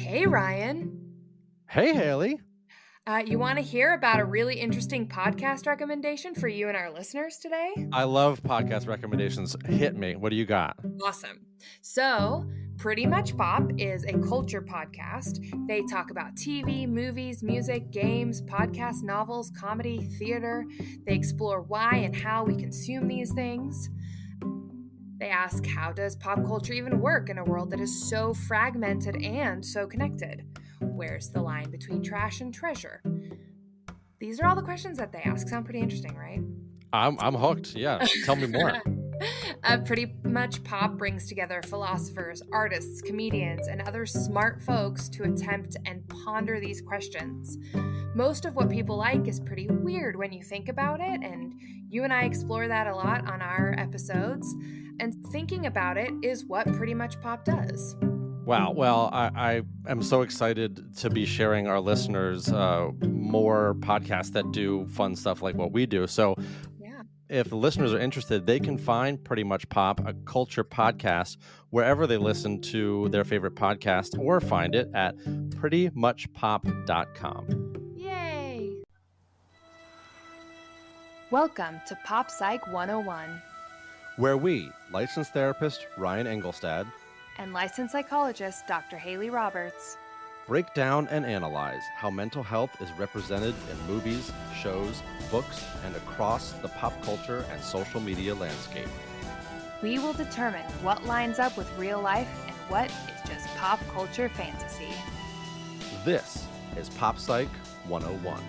Hey, Ryan. Hey, Hayley. You want to hear about a really interesting podcast recommendation for you and our listeners today? I love podcast recommendations. Hit me. What do you got? Awesome. So, Pretty Much Pop is a culture podcast. They talk about TV, movies, music, games, podcasts, novels, comedy, theater. They explore why and how we consume these things. They ask, how does pop culture even work in a world that is so fragmented and so connected? Where's the line between trash and treasure? These are all the questions that they ask. Sound pretty interesting, right? I'm hooked. Yeah. Tell me more. Pretty Much Pop brings together philosophers, artists, comedians, and other smart folks to attempt and ponder these questions. Most of what people like is pretty weird when you think about it, and you and I explore that a lot on our episodes. And thinking about it is what Pretty Much Pop does. Wow. Well, I am so excited to be sharing our listeners more podcasts that do fun stuff like what we do. So if the listeners are interested, they can find Pretty Much Pop, a culture podcast, wherever they listen to their favorite podcast, or find it at prettymuchpop.com. Yay! Welcome to Pop Psych 101, where we, licensed therapist Ryan Engelstad and licensed psychologist Dr. Hayley Roberts, break down and analyze how mental health is represented in movies, shows, books, and across the pop culture and social media landscape. We will determine what lines up with real life and what is just pop culture fantasy. This is Pop Psych 101.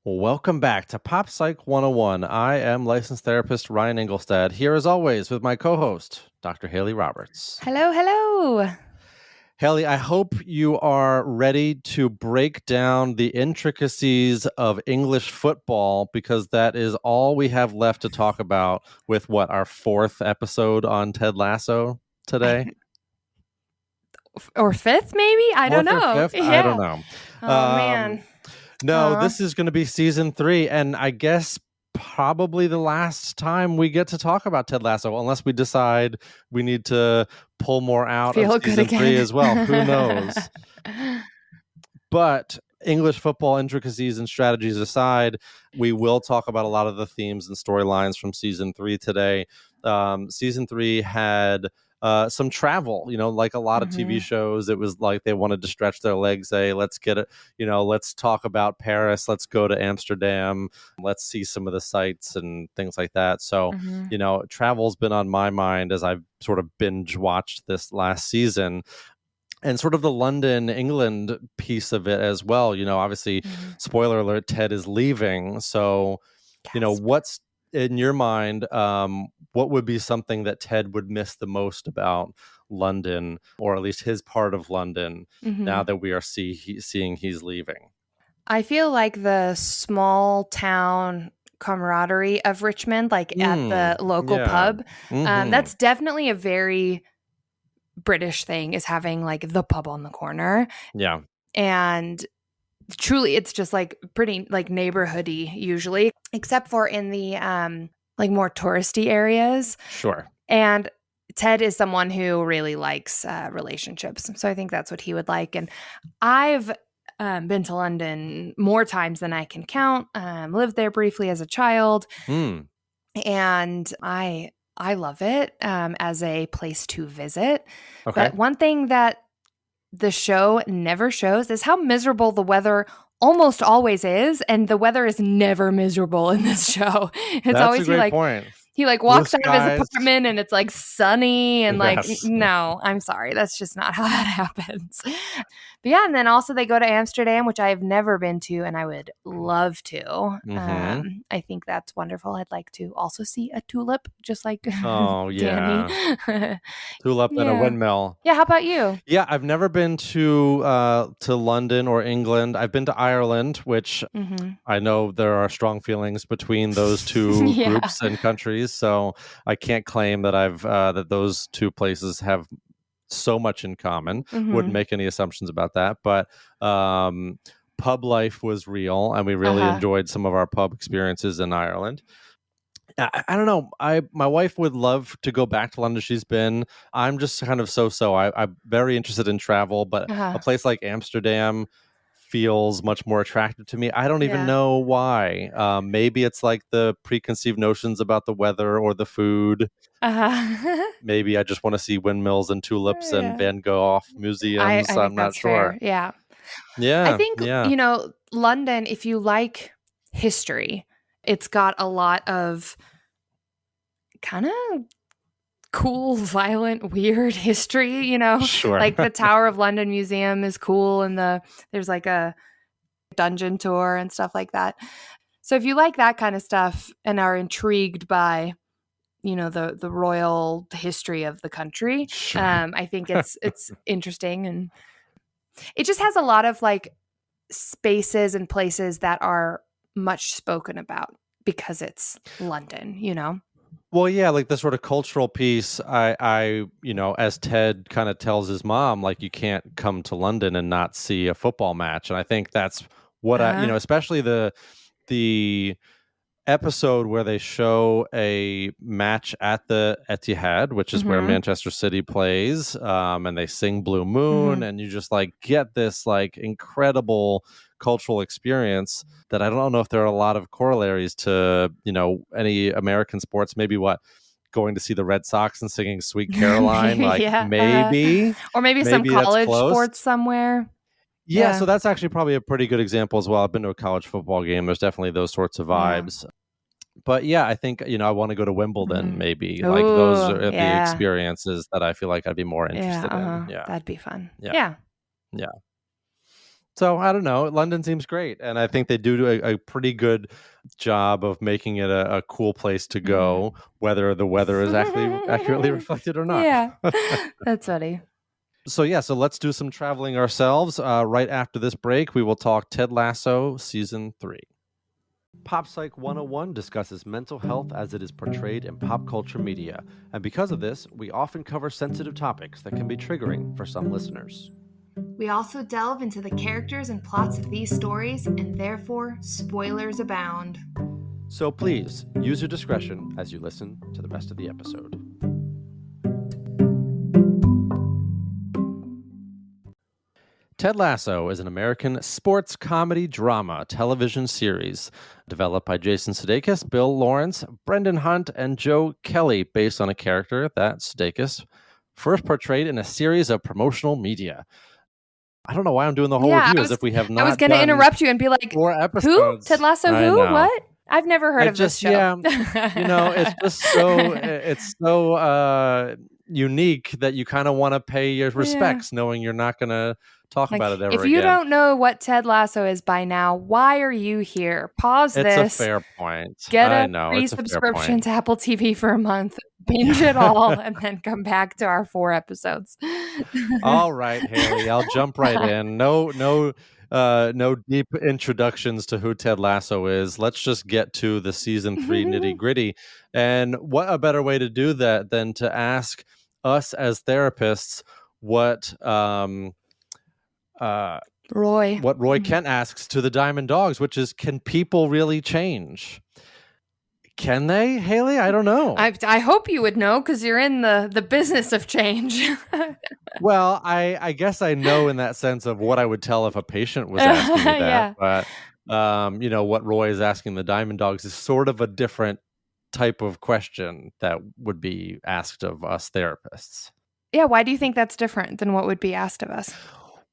Welcome back to Pop Psych 101. I am licensed therapist Ryan Engelstad, here as always with my co-host, Dr. Hayley Roberts. Hello, hello. Hayley, I hope you are ready to break down the intricacies of English football, because that is all we have left to talk about with our fourth episode on Ted Lasso today. Or fifth, maybe? I don't know. Yeah. I don't know. Oh, man. No, This is going to be season 3, and I guess probably the last time we get to talk about Ted Lasso, unless we decide we need to pull more out of season 3 as well. Who knows? But English football intricacies and strategies aside, we will talk about a lot of the themes and storylines from season 3 today. Season 3 had some travel, like a lot of TV shows. It was like they wanted to stretch their legs, say, let's get it, let's talk about Paris, let's go to Amsterdam, let's see some of the sights and things like that. So, travel's been on my mind as I've sort of binge watched this last season. And sort of the London, England piece of it as well. Obviously, spoiler alert, Ted is leaving. So, what's in your mind, what would be something that Ted would miss the most about London, or at least his part of London, now that we are seeing he's leaving? I feel like the small town camaraderie of Richmond, like at the local pub, that's definitely a very British thing, is having like the pub on the corner. Yeah. And truly, it's just like pretty like neighborhoody usually, except for in the like more touristy areas. Sure. And Ted is someone who really likes relationships. So I think that's what he would like. And I've been to London more times than I can count. Lived there briefly as a child. And I love it as a place to visit. Okay. But one thing that the show never shows is how miserable the weather almost always is, and the weather is never miserable in this show. It's always a great point. He like walks out of his apartment and it's like sunny and like, no, I'm sorry. That's just not how that happens. But yeah, and then also they go to Amsterdam, which I have never been to and I would love to. I think that's wonderful. I'd like to also see a tulip, just like Danny. Tulip and a windmill. Yeah, how about you? Yeah, I've never been to London or England. I've been to Ireland, which I know there are strong feelings between those two groups and countries. So I can't claim that that those two places have so much in common. Wouldn't make any assumptions about that. But pub life was real, and we really enjoyed some of our pub experiences in Ireland. I don't know. My wife would love to go back to London. She's been. I'm just kind of so. I'm very interested in travel, but a place like Amsterdam feels much more attractive to me. I don't even Yeah. know why. Maybe it's like the preconceived notions about the weather or the food. Maybe I just want to see windmills and tulips and Yeah. Van Gogh museums. I I'm think not that's sure. fair. Yeah. I Yeah, think, yeah, London, if you like history, it's got a lot of kind of cool, violent, weird history, sure. like the Tower of London Museum is cool, and there's like a dungeon tour and stuff like that. So if you like that kind of stuff and are intrigued by, the royal history of the country, Sure. I think it's interesting, and it just has a lot of like spaces and places that are much spoken about because it's London. Well, yeah, like the sort of cultural piece. As Ted kind of tells his mom, like you can't come to London and not see a football match, and I think that's what especially the episode where they show a match at the Etihad, which is where Manchester City plays, and they sing Blue Moon, and you just like get this like incredible cultural experience that I don't know if there are a lot of corollaries to, any American sports. Maybe going to see the Red Sox and singing Sweet Caroline, maybe, like yeah. maybe or maybe some that's college close. sports somewhere. Yeah, so that's actually probably a pretty good example as well. I've been to a college football game. There's definitely those sorts of vibes. But yeah, I think, I want to go to Wimbledon maybe. Like those are the experiences that I feel like I'd be more interested in. Yeah. That'd be fun. Yeah. So I don't know. London seems great. And I think they do a pretty good job of making it a cool place to go, whether the weather is actually accurately reflected or not. Yeah, that's funny. So let's do some traveling ourselves. Right after this break, we will talk Ted Lasso Season 3. Pop Psych 101 discusses mental health as it is portrayed in pop culture media. And because of this, we often cover sensitive topics that can be triggering for some listeners. We also delve into the characters and plots of these stories, and therefore, spoilers abound. So please, use your discretion as you listen to the rest of the episode. Ted Lasso is an American sports comedy drama television series developed by Jason Sudeikis, Bill Lawrence, Brendan Hunt, and Joe Kelly, based on a character that Sudeikis first portrayed in a series of promotional media. I don't know why I'm doing the whole review as if we have not. I was going to interrupt you and be like, 4 episodes. Who? Ted Lasso? Who? What? I've never heard of this show. Yeah, it's just so unique that you kind of want to pay your respects, knowing you're not going to talk about it ever again. If you don't know what Ted Lasso is by now, why are you here? Pause this. It's a fair point. Get a free subscription to Apple TV for a month. Binge it all and then come back to our 4 episodes. All right, Hayley, I'll jump right in. No deep introductions to who Ted Lasso is. Let's just get to the season 3 nitty gritty. And what a better way to do that than to ask us as therapists what Roy Kent asks to the Diamond Dogs, which is, can people really change? Can they, Hayley? I don't know. I hope you would know, because you're in the business of change. Well, I guess I know in that sense of what I would tell if a patient was asking me that. But, what Roy is asking the Diamond Dogs is sort of a different type of question that would be asked of us therapists. Yeah, why do you think that's different than what would be asked of us?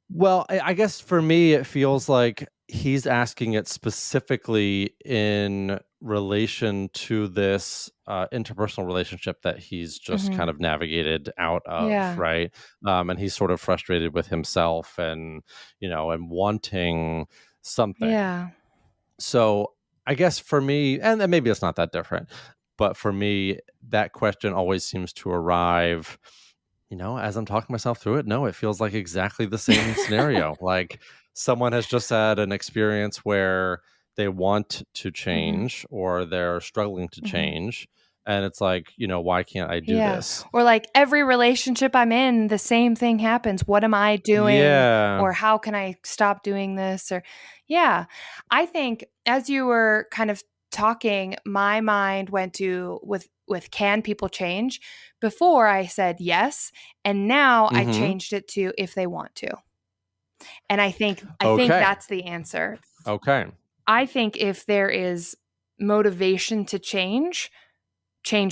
Well, I guess for me, it feels like he's asking it specifically in relation to this interpersonal relationship that he's just kind of navigated out of, right? And he's sort of frustrated with himself and wanting something. Yeah. So I guess for me, and maybe it's not that different, but for me, that question always seems to arrive, as I'm talking myself through it. No, it feels like exactly the same scenario. Like someone has just had an experience where they want to change or they're struggling to change. And it's like, why can't I do this? Or like every relationship I'm in, the same thing happens. What am I doing? Yeah. Or how can I stop doing this? Or I think as you were kind of talking, my mind went to with can people change? Before I said yes, and now I changed it to if they want to. And I think that's the answer. Okay. I think if there is motivation to change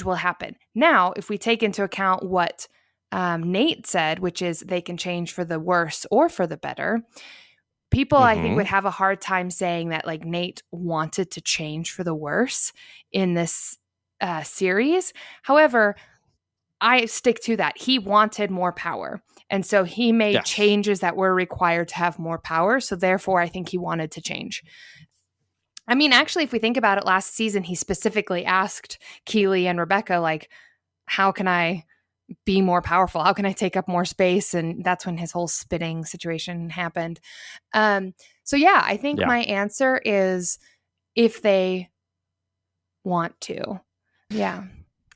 will happen. Now, if we take into account what Nate said, which is they can change for the worse or for the better, people I think would have a hard time saying that like Nate wanted to change for the worse in this series. However, I stick to that. He wanted more power. And so he made changes that were required to have more power. So therefore, I think he wanted to change. I mean, actually, if we think about it, last season, he specifically asked Keely and Rebecca, like, how can I be more powerful? How can I take up more space? And that's when his whole spitting situation happened. So yeah, I think my answer is if they want to. Yeah.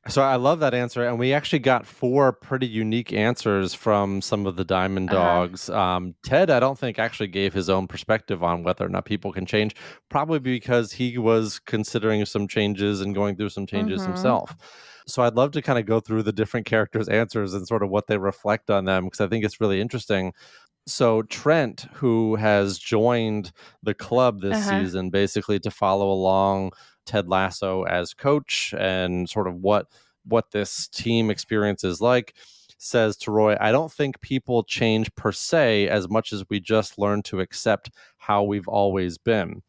So I love that answer. And we actually got 4 pretty unique answers from some of the Diamond Dogs. Ted, I don't think actually gave his own perspective on whether or not people can change, probably because he was considering some changes and going through some changes himself. So I'd love to kind of go through the different characters' answers and sort of what they reflect on them, because I think it's really interesting. So Trent, who has joined the club this season, basically to follow along Ted Lasso as coach and sort of what this team experience is like, says to Roy, I don't think people change per se as much as we just learn to accept how we've always been.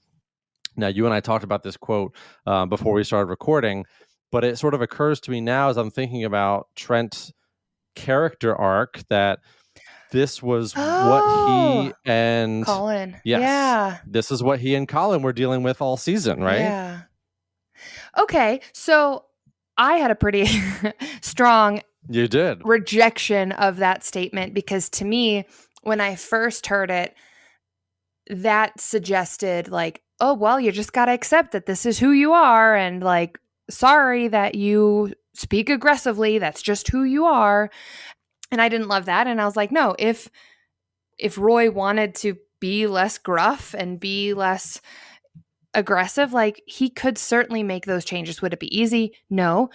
Now, you and I talked about this quote before we started recording, but it sort of occurs to me now as I'm thinking about Trent's character arc that this was what he and Colin. This is what he and Colin were dealing with all season, right? Yeah. Okay, so I had a pretty strong rejection of that statement, because to me, when I first heard it, that suggested like, oh, well, you just got to accept that this is who you are, and like, sorry that you speak aggressively, that's just who you are. And I didn't love that. And I was like, no, if Roy wanted to be less gruff and be less aggressive, like he could certainly make those changes. Would it be easy? No.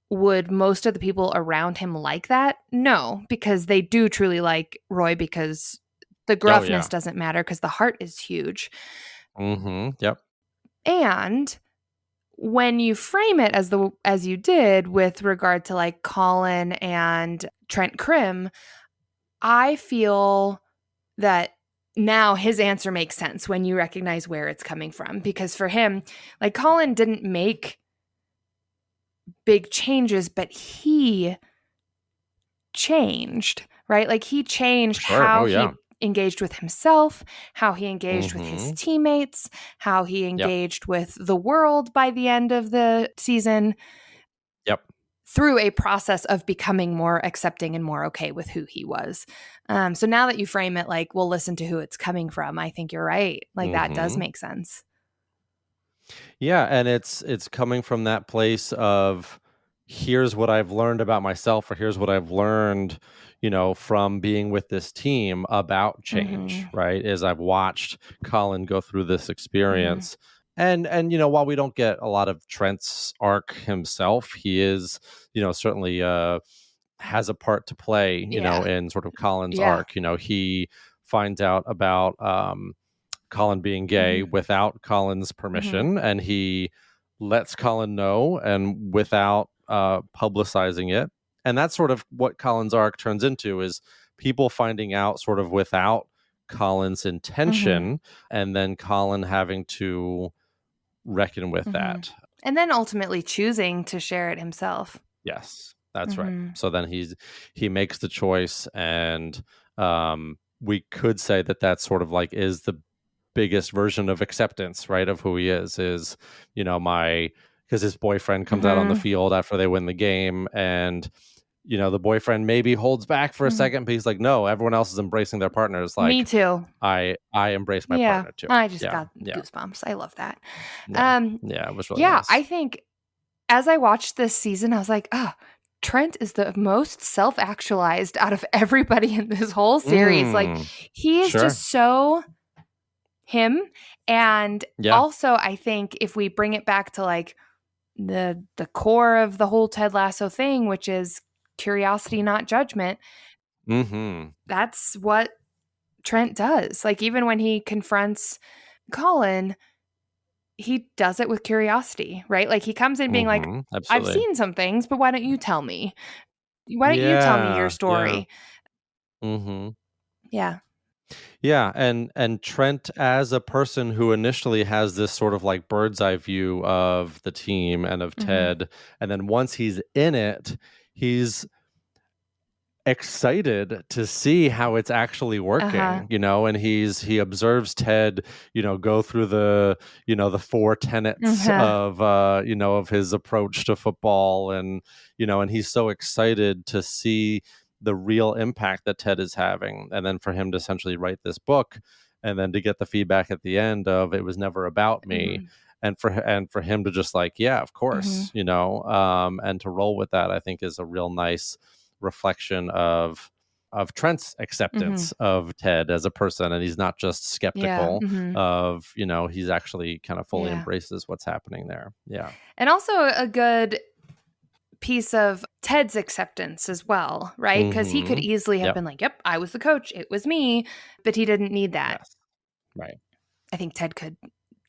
Would most of the people around him like that? No, because they do truly like Roy, because the gruffness doesn't matter, because the heart is huge. Yep. And when you frame it as you did with regard to like Colin and Trent Crimm, I feel that now his answer makes sense when you recognize where it's coming from, because for him, like Colin didn't make big changes, but he changed, right? Like he changed how he engaged with himself, how he engaged with his teammates, how he engaged with the world by the end of the season. Through a process of becoming more accepting and more okay with who he was. So now that you frame it like, well, listen to who it's coming from, I think you're right. Like that does make sense. Yeah, and it's coming from that place of, here's what I've learned about myself, or here's what I've learned, from being with this team about change, right? As I've watched Colin go through this experience. And while we don't get a lot of Trent's arc himself, he is, certainly has a part to play, in sort of Colin's arc. He finds out about Colin being gay without Colin's permission, and he lets Colin know, and without publicizing it. And that's sort of what Colin's arc turns into, is people finding out sort of without Colin's intention, and then Colin having to reckon with that. And then ultimately choosing to share it himself. Yes, that's right. So then he makes the choice, and we could say that that's sort of like is the biggest version of acceptance, right, of who he is, because his boyfriend comes out on the field after they win the game, and the boyfriend maybe holds back for a second, but he's like, no, everyone else is embracing their partners. Like, me too. I embrace my partner too. I just got goosebumps. I love that. It was really nice. I think as I watched this season, I was like, Trent is the most self-actualized out of everybody in this whole series. Like he is just so, him. And Yeah. also, I think if we bring it back to like the core of the whole Ted Lasso thing, which is curiosity, not judgment, Mm-hmm. that's what Trent does. Like, even when he confronts Colin, he does it with curiosity, right? Like, he comes in being like, Mm-hmm. I've Absolutely. seen some things, but why don't you tell me? Why don't you tell me your Yeah. Yeah. story? Mm-hmm. Yeah. Yeah, and Trent as a person who initially has this sort of like bird's eye view of the team and of Mhm. Ted, and then once he's in it, he's excited to see how it's actually Uh-huh. working, and he observes Ted, go through the four tenets Uh-huh. of his approach to football, and he's so excited to see the real impact that Ted is having, and then for him to essentially write this book, and then to get the feedback at the end of it was never about me. Mhm. And for him to just like, yeah, of Mhm. course, and to roll with that, I think is a real nice reflection of Trent's Mhm. acceptance of Ted as a person, and he's not just Yeah. skeptical Mhm. of, he's actually kind of fully Yeah. embraces what's happening there. Yeah. And also a good piece of Ted's acceptance as well, right? Because he could Mm-hmm. easily have Yep. been like, yep, I was the coach. It was me. But he didn't need that. Yes. Right. I think Ted could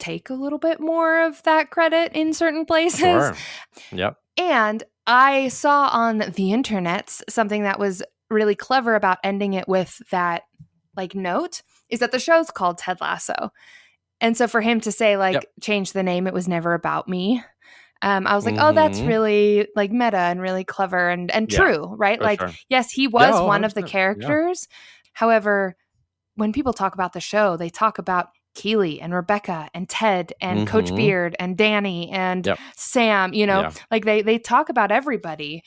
take a little bit more of that credit in certain places. Sure. Yep. And I saw on the internet something that was really clever about ending it with that like note is that the show's called Ted Lasso. And so for him to say Yep. like change the name, it was never about me. I was like, oh, that's Mm-hmm. really like meta and really clever and Yeah, true, right? for Like, sure. yes, he Yeah. was Oh, one of the 100%. Yeah. characters. However, when people talk about the show, they talk about Keely and Rebecca and Ted and Coach Mm-hmm. Beard and Danny and Yep. Sam, Yeah. like they talk about everybody.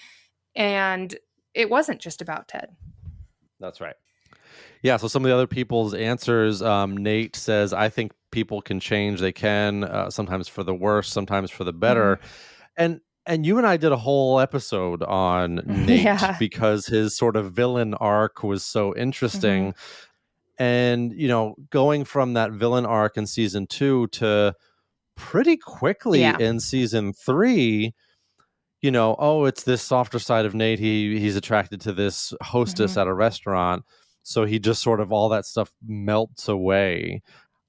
And it wasn't just about Ted. That's right. Yeah, so some of the other people's answers, Nate says, I think people can change. They can, sometimes for the worse, sometimes for the Hmm. better. And you and I did a whole episode on Nate Yeah. because his sort of villain arc was so Hmm. interesting. And, going from that villain arc in season 2 to pretty quickly Yeah. in season 3, oh, it's this softer side of Nate. He's attracted to this hostess Hmm. at a restaurant. So he just sort of all that stuff melts away.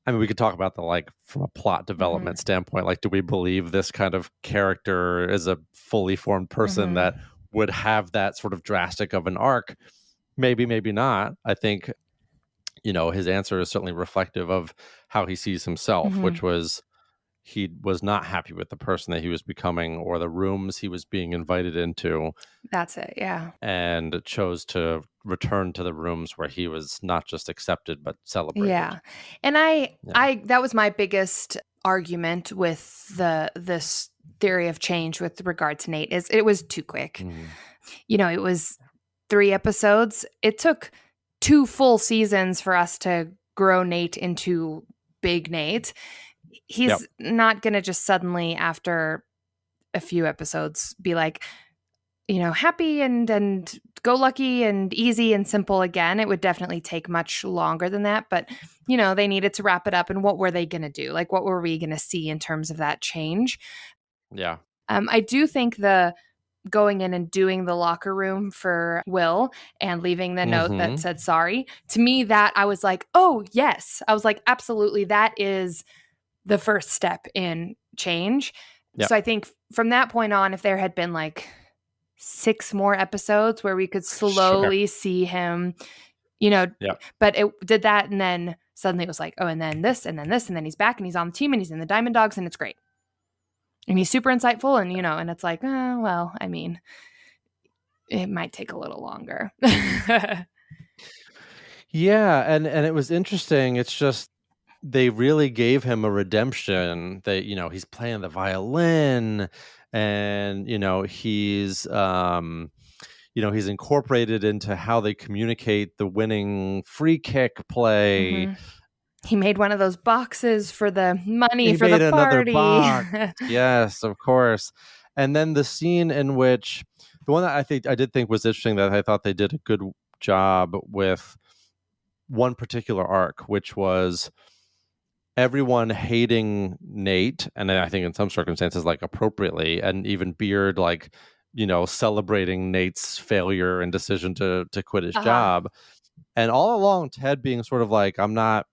I mean, we could talk about the like from a plot Hmm. development standpoint. Like, do we believe this kind of character is a fully formed person Hmm. that would have that sort of drastic of an arc? Maybe, maybe not. I think, his answer is certainly reflective of how he sees himself, Hmm. which was he was not happy with the person that he was becoming or the rooms he was being invited into, That's it. Yeah. and chose to return to the rooms where he was not just accepted but celebrated. Yeah. And I Yeah. I that was my biggest argument with this theory of change with regard to Nate is it was too quick. Mhm. It was 3 episodes. It took 2 full seasons for us to grow Nate into big Nate. Yep. He's not going to just suddenly after a few episodes be like, happy and go lucky and easy and simple again. It would definitely take much longer than that. But, they needed to wrap it up. And what were they going to do? Like, what were we going to see in terms of that change? Yeah. I do think the going in and doing the locker room for Will and leaving the note that Mhm. said sorry, to me, that I was like, oh, yes. I was like, absolutely. That is the first step in change. Yep. So I think from that point on, if there had been like 6 more episodes where we could Sure. slowly see him, you know, Yep. but it did that. And then suddenly it was like, oh, and then this, and then this, and then he's back and he's on the team and he's in the Diamond Dogs and it's great. And he's super insightful. And, and it's like, well, I mean, it might take a little longer. Yeah, and it was interesting. It's just they really gave him a redemption. That he's playing the violin, and he's incorporated into how they communicate the winning free kick play. Hmm. He made one of those boxes for the money He for the made another party. box. Yes, of course. And then the scene in which the one that I did think was interesting that I thought they did a good job with one particular arc, which was everyone hating Nate, and I think in some circumstances, like appropriately, and even Beard, like, celebrating Nate's failure and decision to quit his job. And all along, Ted being sort of like, I'm not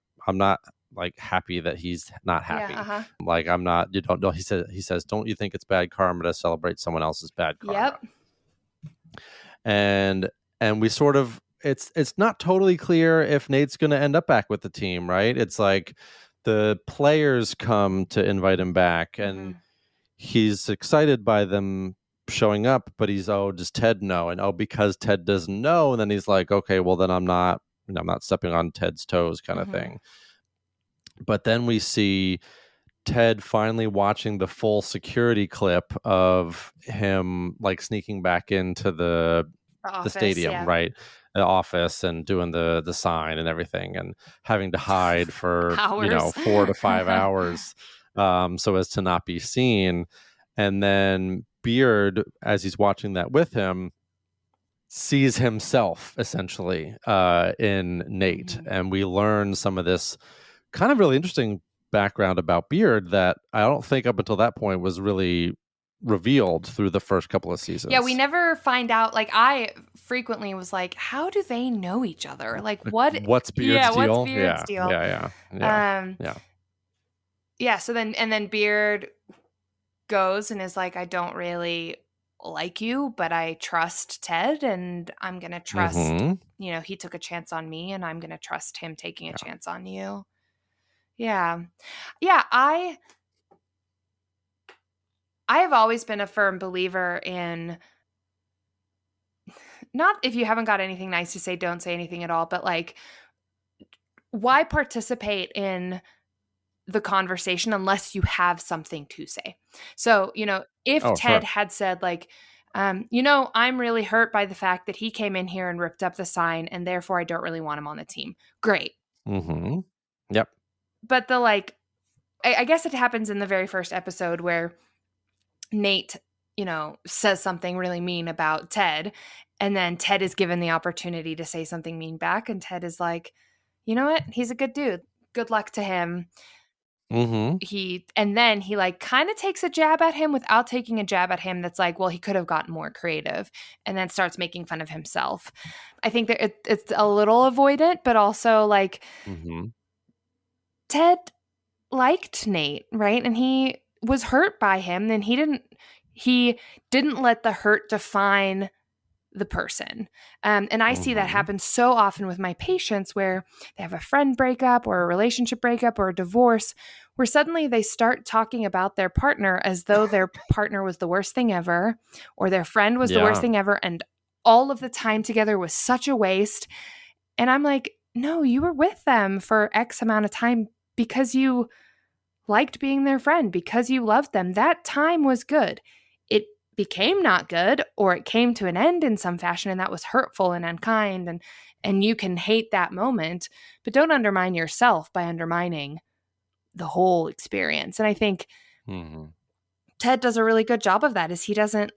like happy that he's not happy. Yeah. Like, I'm not, you don't know. He says, don't you think it's bad karma to celebrate someone else's bad karma? Yep. And we sort of, it's not totally clear if Nate's going to end up back with the team, right? It's like the players come to invite him back, and he's excited by them showing up, but does Ted know? And because Ted doesn't know, and then he's like, okay, well then I'm not stepping on Ted's toes, kind of thing. But then we see Ted finally watching the full security clip of him like sneaking back into the office, stadium, yeah. right? The office, and doing the sign and everything, and having to hide for Hours. 4 to 5 hours, so as to not be seen. And then Beard, as he's watching that with him, sees himself essentially in Nate, and we learn some of this kind of really interesting background about Beard that I don't think up until that point was really revealed through the first couple of seasons. Yeah, we never find out. Like, I frequently was like, how do they know each other? Like, what's Beard's deal? What's Beard's deal? Yeah. So then Beard goes and is like, I don't really like you, but I trust Ted, and I'm gonna trust, he took a chance on me, and I'm gonna trust him taking a chance on you. Yeah. I have always been a firm believer in, not if you haven't got anything nice to say, don't say anything at all, but like, why participate in the conversation unless you have something to say? So, if Ted had said like, I'm really hurt by the fact that he came in here and ripped up the sign, and therefore I don't really want him on the team. Great. Yep. But I guess it happens in the very first episode where Nate, says something really mean about Ted, and then Ted is given the opportunity to say something mean back, and Ted is like, you know what? He's a good dude. Good luck to him. And then he like kind of takes a jab at him without taking a jab at him. That's like, well, he could have gotten more creative, and then starts making fun of himself. I think that it's a little avoidant, but also like Ted liked Nate, right? And he was hurt by him, and he didn't let the hurt define the person. And I see that happen so often with my patients, where they have a friend breakup or a relationship breakup or a divorce, where suddenly they start talking about their partner as though their partner was the worst thing ever, or their friend was the worst thing ever, and all of the time together was such a waste. And I'm like, no, you were with them for X amount of time because you liked being their friend, because you loved them. That time was good. It became not good, or it came to an end in some fashion, and that was hurtful and unkind, and you can hate that moment, but don't undermine yourself by undermining the whole experience. And I think Ted does a really good job of that, is he doesn't,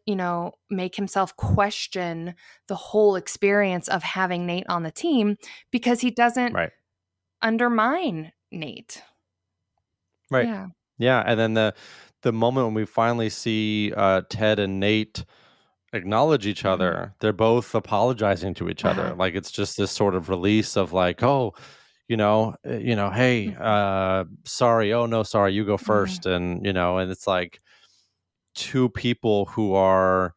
make himself question the whole experience of having Nate on the team, because he doesn't undermine Nate. Right. Yeah. And then the moment when we finally see Ted and Nate acknowledge each other, they're both apologizing to each other. Like, it's just this sort of release of like, oh, hey, sorry. Oh no, sorry. You go first. And, and it's like two people who are,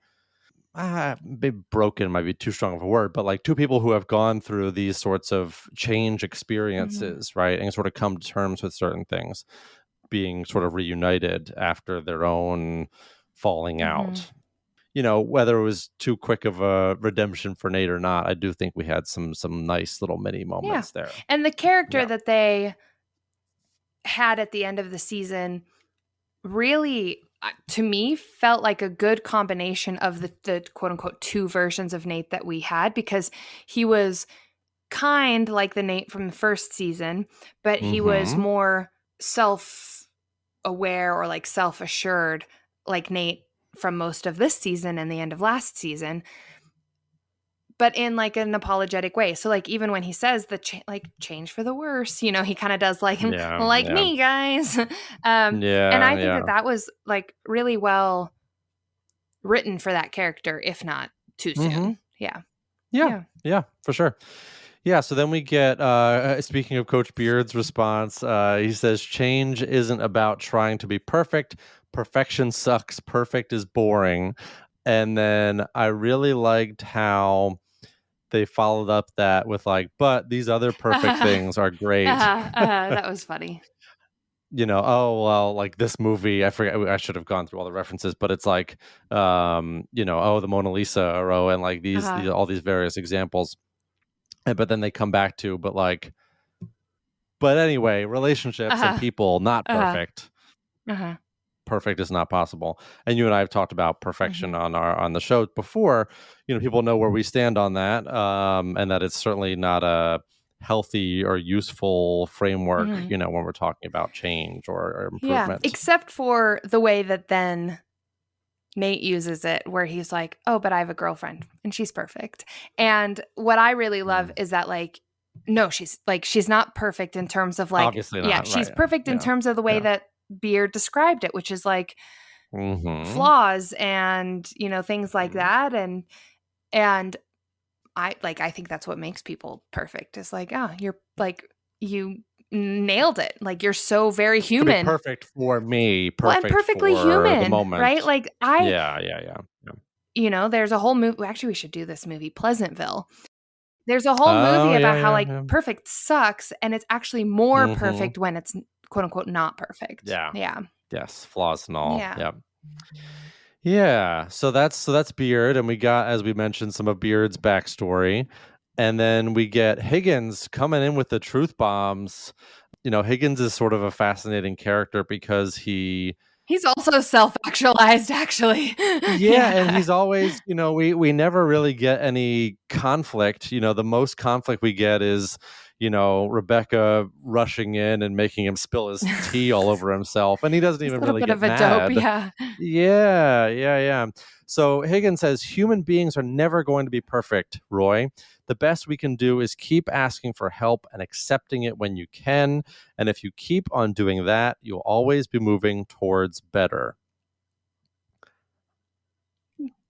maybe broken might be too strong of a word, but like two people who have gone through these sorts of change experiences, right? And sort of come to terms with certain things, being sort of reunited after their own falling out. Whether it was too quick of a redemption for Nate or not, I do think we had some nice little mini moments there. And the character that they had at the end of the season really, to me, felt like a good combination of the quote unquote two versions of Nate that we had, because he was kind like the Nate from the first season, but he was more self-aware or like self-assured like Nate from most of this season and the end of last season. but in like an apologetic way. So like even when he says the change for the worse, he kind of does like Yeah, like yeah, me guys. And yeah, I think yeah. that was like really well written for that character, if not too Mm-hmm. soon. Yeah. Yeah, Yeah. yeah, for sure. Yeah, so then we get, speaking of Coach Beard's response, he says, change isn't about trying to be perfect. Perfection sucks. Perfect is boring. And then I really liked how they followed up that with like, but these other perfect things are great. That was funny. Oh, well, like this movie, I forget, I should have gone through all the references, but it's like, oh, the Mona Lisa, or, oh, and like these all these various examples. But then they come back to, but anyway, relationships and people, not Uh-huh. perfect. Uh-huh. Perfect is not possible. And you and I have talked about perfection Mhm. on the show before. People know where we stand on that, and that it's certainly not a healthy or useful framework. Mhm. When we're talking about change or Yeah, improvement. except for the way that then Nate uses it, where he's like, "Oh, but I have a girlfriend and she's perfect." And what I really love is that like, no, she's not perfect in terms of like, Obviously yeah, not, she's right? perfect in Yeah, terms of the way yeah. that Beard described it, which is like Mm-hmm. flaws and things like Mm-hmm. that. And I think that's what makes people perfect. Is like, you're like, you nailed it. Like you're so very To be human. perfect for me, Well, and perfect perfectly for the human, right? moment. Like Yeah, yeah, yeah, yeah. there's a whole movie. Actually, we should do this movie, Pleasantville. There's a whole Oh, movie yeah, about how yeah, like yeah. perfect sucks, and it's actually more Mm-hmm. perfect when it's quote unquote not perfect. Yeah. Yeah. Yes, flaws and all. Yeah. Yep. Yeah. So that's Beard, and we got, as we mentioned, some of Beard's backstory, and then we get Higgins coming in with the truth bombs. Higgins is sort of a fascinating character because He's also self-actualized, actually. yeah, and Yeah. he's always, we never really get any conflict. The most conflict we get is, Rebecca rushing in and making him spill his tea all over himself, and he doesn't He's a even little really bit get of a dope, mad. yeah. Yeah, yeah, yeah. So Higgins says human beings are never going to be perfect, Roy. The best we can do is keep asking for help and accepting it when you can. And if you keep on doing that, you'll always be moving towards better.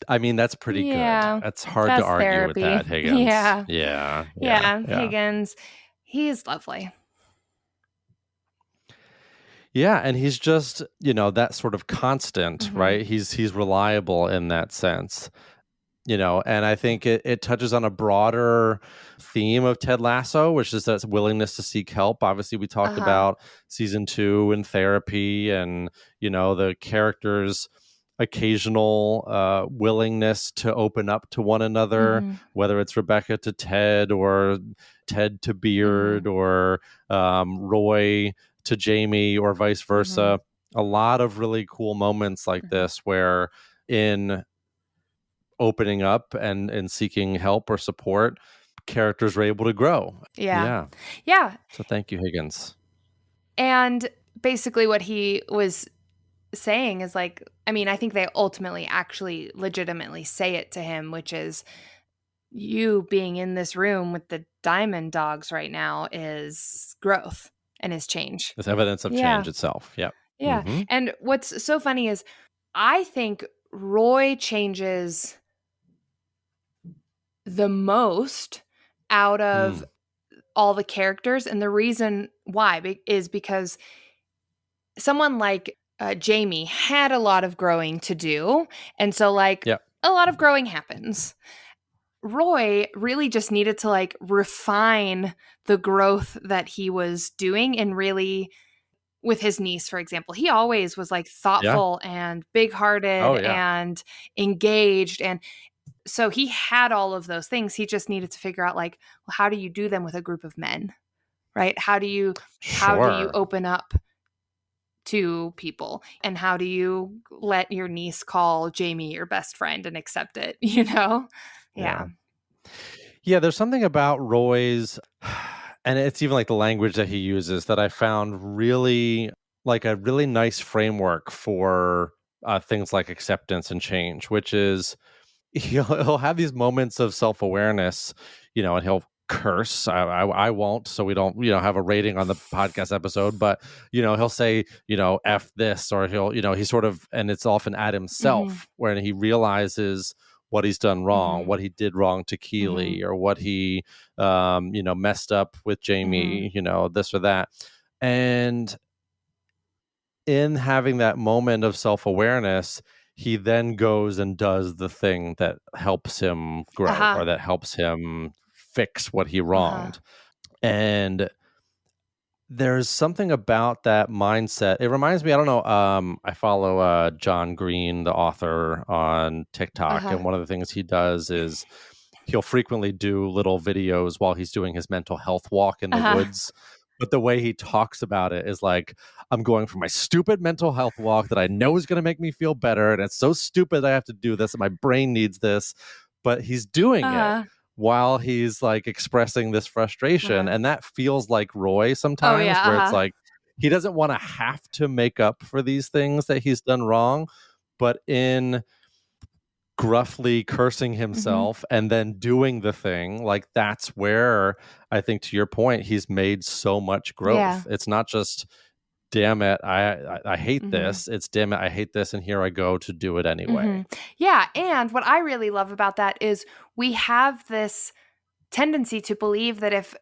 I mean, that's pretty good. Yeah. It's hard to That's argue with therapy. that, Higgins. Yeah. Yeah, yeah, Yeah, yeah. Higgins. He's lovely. Yeah, and he's just, that sort of constant, Mhm. right? He's reliable in that sense. And I think it touches on a broader theme of Ted Lasso, which is that willingness to seek help. Obviously, we talked Uh-huh. about season 2 and therapy, and the characters' occasional willingness to open up to one another, Mhm. whether it's Rebecca to Ted, or Ted to Beard, Mhm. or Roy to Jamie, or vice Mhm. versa. A lot of really cool moments like Mhm. this where, in opening up and seeking help or support, characters are able to grow. Yeah. Yeah. Yeah, So thank you, Higgins. and basically what he was saying is like, I mean, I think they ultimately actually legitimately say it to him, which is, you being in this room with the diamond dogs right now is growth and is change. It's evidence of Yeah. change itself. Yep. Yeah. Mm-hmm. And what's so funny is I think Roy changes the most out of Mm. all the characters. And the reason why is because someone like Jamie had a lot of growing to do. And so, like, Yep. a lot of growing happens. Roy really just needed to like refine the growth that he was doing, and really with his niece, for example, he always was like Yeah. thoughtful and big-hearted Oh, yeah. and engaged, and so he had all of those things. He just needed to figure out like, well, how do you do them with a group of men, right? How do you Sure. open up to people, and how do you let your niece call Jamie your best friend and accept it, Yeah. Yeah. Yeah. There's something about Roy's, and it's even like the language that he uses, that I found really, like, a really nice framework for things like acceptance and change, which is, he'll have these moments of self-awareness, and he'll curse. I won't, so we don't have a rating on the podcast episode, but he'll say F this, or he sort of, and it's often at himself when he realizes what he's done wrong, what he did wrong to Keely, or what he messed up with Jamie, this or that. And in having that moment of self-awareness, he then goes and does the thing that helps him grow, or that helps him fix what he wronged. And there's something about that mindset. It reminds me, I don't know, I follow John Green, the author, on TikTok, and one of the things he does is he'll frequently do little videos while he's doing his mental health walk in the woods. But the way he talks about it is like, I'm going for my stupid mental health walk that I know is going to make me feel better. And it's so stupid that I have to do this and my brain needs this. But he's doing it while he's like expressing this frustration. And that feels like Roy sometimes, where it's like, he doesn't want to have to make up for these things that he's done wrong. But in gruffly cursing himself and then doing the thing, like, that's where I think, to your point, he's made so much growth. It's not just, damn it, I hate this. It's, damn it, I hate this, and here I go to do it anyway. Yeah, and what I really love about that is we have this tendency to believe that if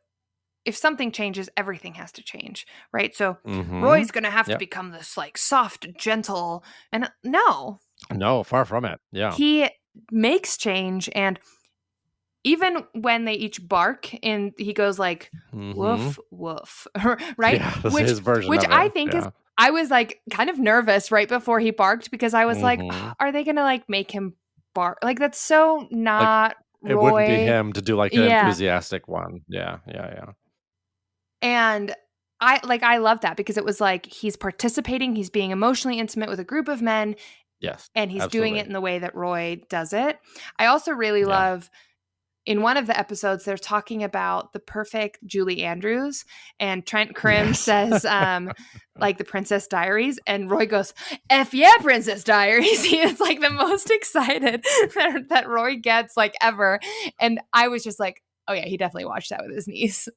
something changes, everything has to change, right? So Roy's going to have to become this like soft, gentle, and no, far from it. Yeah, he makes change, and even when they each bark, and he goes like woof woof, right? Yeah, which his version which of it. I think is. I was like kind of nervous right before he barked, because I was like, are they gonna like make him bark? Like, that's so not like, Roy. It wouldn't be him to do like an enthusiastic one. Yeah. And I love that, because it was like he's participating, he's being emotionally intimate with a group of men. Yes. And he's doing it in the way that Roy does it. I also really love, in one of the episodes, they're talking about the perfect Julie Andrews, and Trent Krim says, like, the Princess Diaries, and Roy goes, F yeah, Princess Diaries. He is like the most excited that Roy gets, like, ever. And I was just like, oh yeah, he definitely watched that with his niece.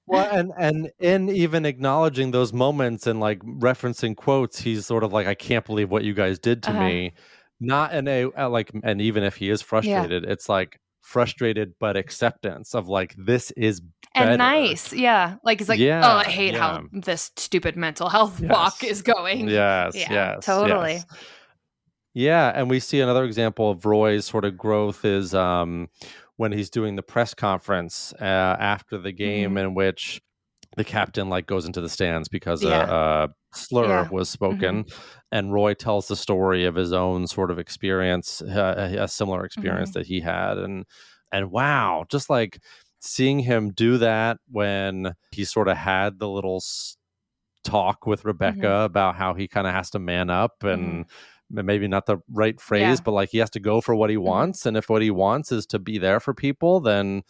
Well, and in even acknowledging those moments and like referencing quotes, he's sort of like, I can't believe what you guys did to me. Not in a like, and even if he is frustrated, it's like frustrated but acceptance of like, this is better. And nice. Yeah. Like, it's like, oh, I hate how this stupid mental health walk is going. Yes. Totally. Yes. Yeah, and we see another example of Roy's sort of growth is when he's doing the press conference after the game, in which the captain like goes into the stands because a slur was spoken, and Roy tells the story of his own sort of experience, a similar experience that he had, and wow, just like seeing him do that when he sort of had the little talk with Rebecca about how he kind of has to man up, and maybe not the right phrase, but like he has to go for what he wants. And if what he wants is to be there for people, then,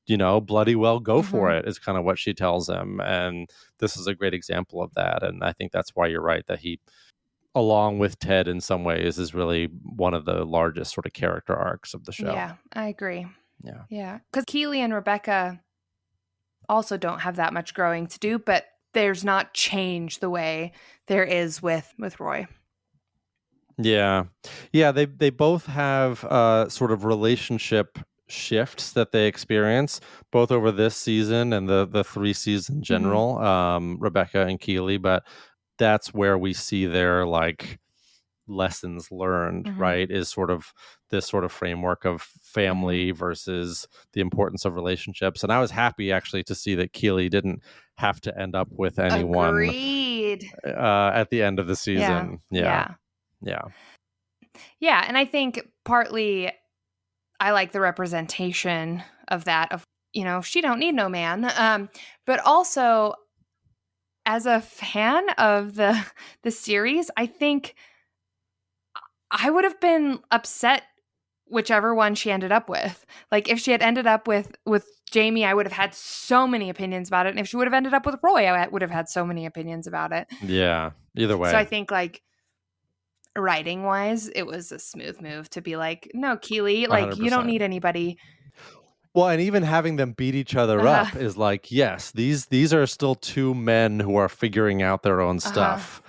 bloody well go for it, is kind of what she tells him. And this is a great example of that. And I think that's why you're right, that he, along with Ted in some ways, is really one of the largest sort of character arcs of the show. Yeah, I agree. Yeah. Because Keely and Rebecca also don't have that much growing to do, but there's not change the way there is with Roy. Yeah. They both have sort of relationship shifts that they experience, both over this season and the 3 seasons in general, Rebecca and Keely. But that's where we see their like lessons learned, right? Is sort of this sort of framework of family versus the importance of relationships. And I was happy actually to see that Keely didn't have to end up with anyone. Agreed. At the end of the season. Yeah. And I think partly I like the representation of that, of, she don't need no man. But also, as a fan of the series, I think I would have been upset whichever one she ended up with. Like, if she had ended up with Jamie, I would have had so many opinions about it. And if she would have ended up with Roy, I would have had so many opinions about it. Yeah, either way. So I think, like, writing wise, it was a smooth move to be like, no, Keely, like you don't 100%. need anybody. Well, and even having them beat each other Uh-huh. up is like, yes, these are still two men who are figuring out their own Uh-huh. stuff.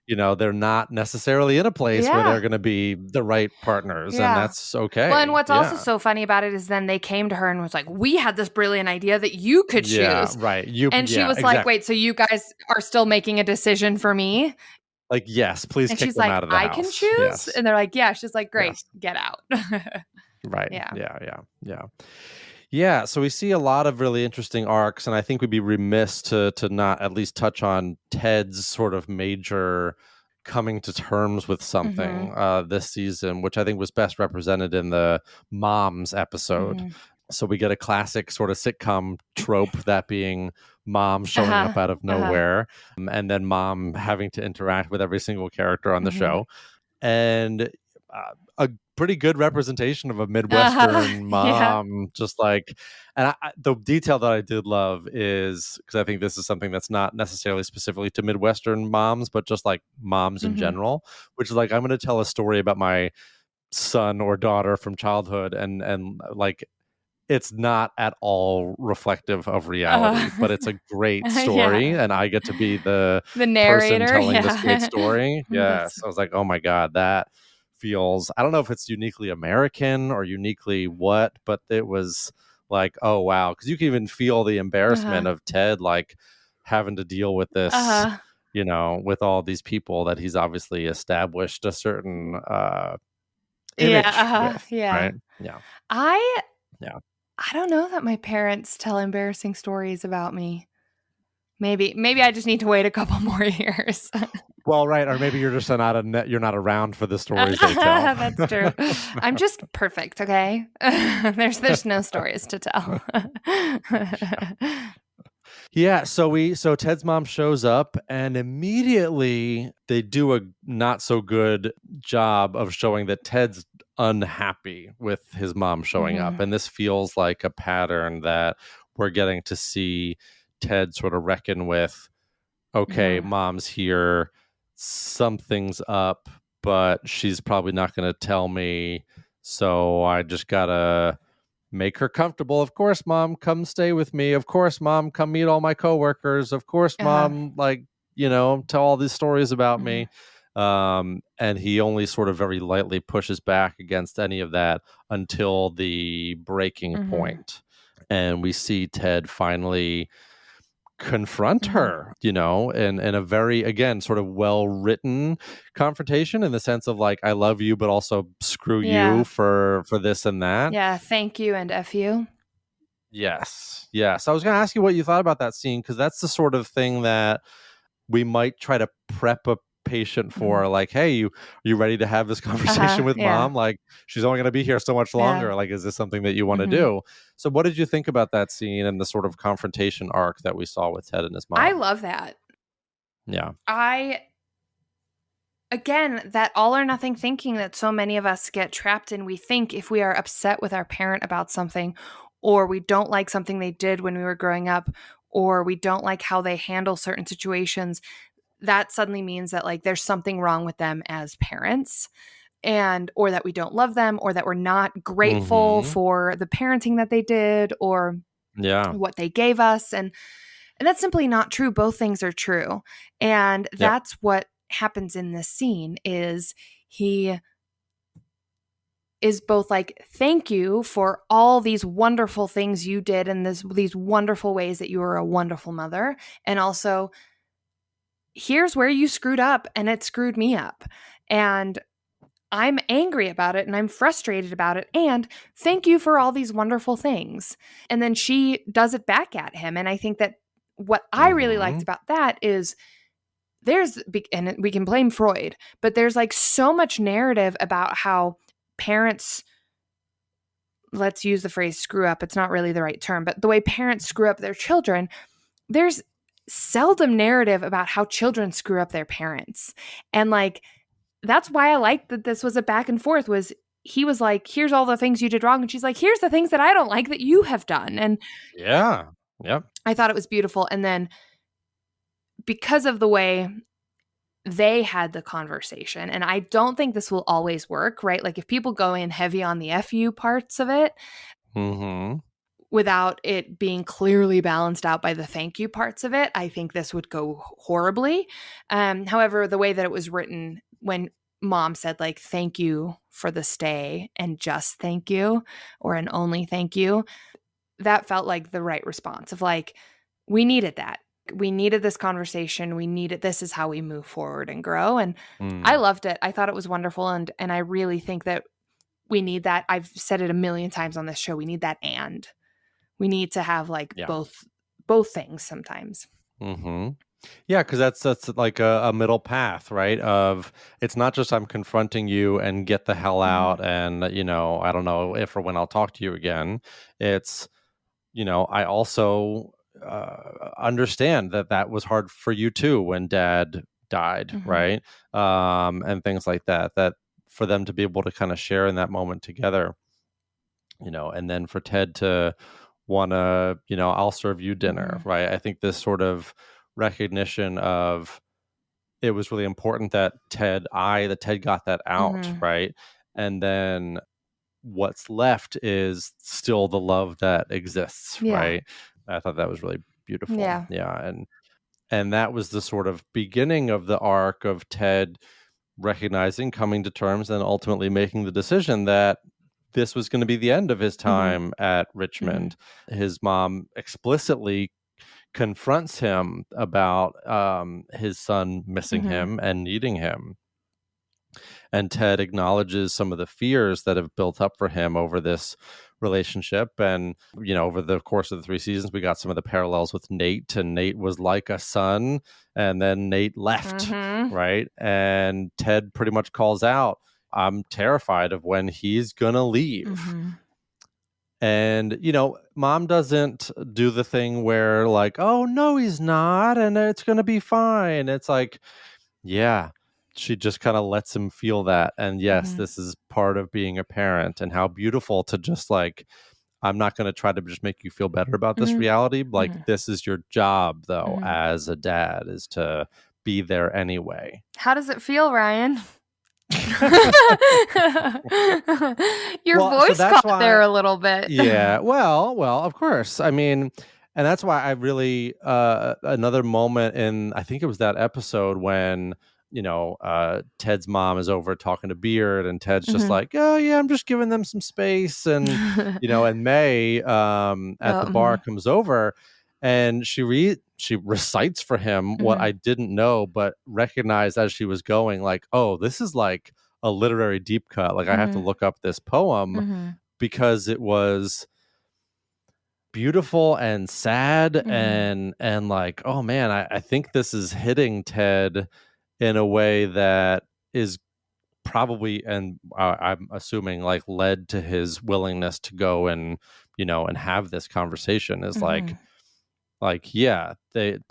You know, they're not necessarily in a place where Yeah. they're going to be the right partners, and Yeah. that's okay. Well, and what's also Yeah. so funny about it is then they came to her and was like, we had this brilliant idea that you could Yeah, choose. right. And she was like, wait, so you guys are still making a decision for me? Like, yes, please And kick she's them like, out of the I can house. choose? Yes. And they're like, yeah. She's like, great, Yes. get out. Right. Yeah. Yeah. Yeah, so we see a lot of really interesting arcs, and I think we'd be remiss to not at least touch on Ted's sort of major coming to terms with something this season, which I think was best represented in the Moms episode. So we get a classic sort of sitcom trope, that being mom showing up out of nowhere, and then mom having to interact with every single character on the show. And a pretty good representation of a Midwestern mom, just like, and the detail that I did love is, because I think this is something that's not necessarily specifically to Midwestern moms, but just like moms in general, which is like, I'm going to tell a story about my son or daughter from childhood, and like, it's not at all reflective of reality, but it's a great story, and I get to be the narrator person telling this great story. Yes, I was like, oh my god, that feels, I don't know if it's uniquely American or uniquely what, but it was like, oh wow, because you can even feel the embarrassment of Ted, like having to deal with this, you know, with all these people that he's obviously established a certain image with, right? I don't know that my parents tell embarrassing stories about me. Maybe I just need to wait a couple more years. Well, right, or maybe you're just you're not around for the stories they tell. That's true. I'm just perfect, okay? There's no stories to tell. Yeah, so Ted's mom shows up, and immediately they do a not so good job of showing that Ted's unhappy with his mom showing up, and this feels like a pattern that we're getting to see Ted sort of reckon with. Okay, mom's here, something's up, but she's probably not going to tell me, so I just gotta make her comfortable. Of course, mom, come stay with me. Of course, mom, come meet all my coworkers. Of course, mom, like, you know, tell all these stories about me. And he only sort of very lightly pushes back against any of that until the breaking point. And we see Ted finally confront her, you know, in a very, again, sort of well-written confrontation, in the sense of like, I love you, but also screw you for this and that. Yeah, thank you and F you. Yes. I was going to ask you what you thought about that scene, because that's the sort of thing that we might try to prep a patient for, like, hey, you ready to have this conversation with mom? Like, she's only going to be here so much longer. Like, is this something that you want to do? So what did you think about that scene and the sort of confrontation arc that we saw with Ted and his mom? I love that. Yeah. Again, that all or nothing thinking that so many of us get trapped in. We think if we are upset with our parent about something, or we don't like something they did when we were growing up, or we don't like how they handle certain situations, that suddenly means that like there's something wrong with them as parents, and or that we don't love them, or that we're not grateful for the parenting that they did, or what they gave us. And that's simply not true. Both things are true. And that's what happens in this scene. Is he is both like, thank you for all these wonderful things you did and these wonderful ways that you were a wonderful mother, and also here's where you screwed up and it screwed me up, and I'm angry about it and I'm frustrated about it, and thank you for all these wonderful things. And then she does it back at him. And I think that what I really liked about that is and we can blame Freud, but there's like so much narrative about how parents, let's use the phrase screw up, it's not really the right term, but the way parents screw up their children, there's seldom narrative about how children screw up their parents. And like, that's why I liked that this was a back and forth. Was he was like, here's all the things you did wrong, and she's like, here's the things that I don't like that you have done. And I thought it was beautiful. And then because of the way they had the conversation. And I don't think this will always work, right? Like if people go in heavy on the FU parts of it without it being clearly balanced out by the thank you parts of it, I think this would go horribly. However, the way that it was written, when mom said like, thank you for the stay and just thank you, or an only thank you, that felt like the right response of like, we needed that. We needed this conversation. We needed, this is how we move forward and grow. And I loved it. I thought it was wonderful. And I really think that we need that. I've said it a million times on this show. We need that. And we need to have like both things sometimes. Yeah, because that's like a middle path, right? Of it's not just I'm confronting you and get the hell out, and I don't know if or when I'll talk to you again. It's I also understand that was hard for you too when dad died, right? And things like that. That for them to be able to kind of share in that moment together, and then for Ted to want to, I'll serve you dinner, right? I think this sort of recognition of it was really important that Ted got that out, right? And then what's left is still the love that exists, right? I thought that was really beautiful. And that was the sort of beginning of the arc of Ted recognizing, coming to terms, and ultimately making the decision that this was going to be the end of his time at Richmond. His mom explicitly confronts him about his son missing him and needing him. And Ted acknowledges some of the fears that have built up for him over this relationship. And, over the course of the 3 seasons, we got some of the parallels with Nate, and Nate was like a son, and then Nate left, right? And Ted pretty much calls out, I'm terrified of when he's gonna leave. And, mom doesn't do the thing where like, oh, no, he's not, and it's gonna be fine. It's like, yeah, she just kind of lets him feel that. And yes, this is part of being a parent, and how beautiful to just like, I'm not going to try to just make you feel better about this reality. Like, this is your job, though, as a dad, is to be there anyway. How does it feel, Ryan? Your voice caught there a little bit. Yeah. Well, of course. I mean, and that's why I really, another moment in, I think it was that episode when, Ted's mom is over talking to Beard, and Ted's just like, oh yeah, I'm just giving them some space. And, and May, at the bar comes over, and she recites for him what I didn't know, but recognized as she was going, like, oh, this is like a literary deep cut. Like I have to look up this poem because it was beautiful and sad and like, oh man, I think this is hitting Ted in a way that is probably, and I'm assuming, like led to his willingness to go and and have this conversation. Is like yeah,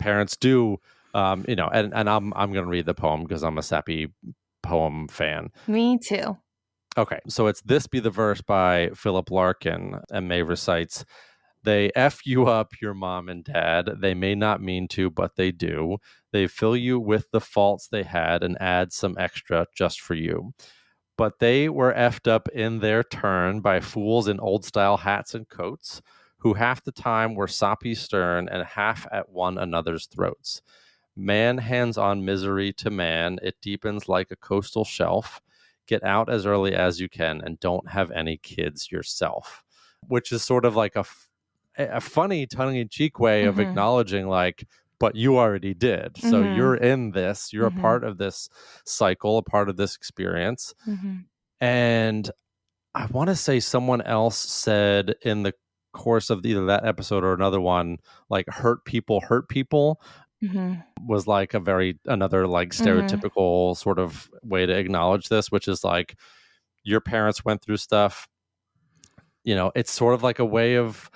parents do, and I'm gonna read the poem because I'm a sappy poem fan. Me too. Okay, so it's This Be the Verse by Philip Larkin, and May recites, they F you up, your mom and dad. They may not mean to, but they do. They fill you with the faults they had and add some extra just for you. But they were effed up in their turn by fools in old-style hats and coats, who half the time were soppy stern and half at one another's throats. Man hands on misery to man. It deepens like a coastal shelf. Get out as early as you can and don't have any kids yourself. Which is sort of like a funny tongue-in-cheek way of acknowledging, like, but you already did. So you're in this. You're a part of this cycle, a part of this experience. And I want to say someone else said in the course of either that episode or another one, like, hurt people was like another like stereotypical sort of way to acknowledge this, which is like, your parents went through stuff. It's sort of like a way of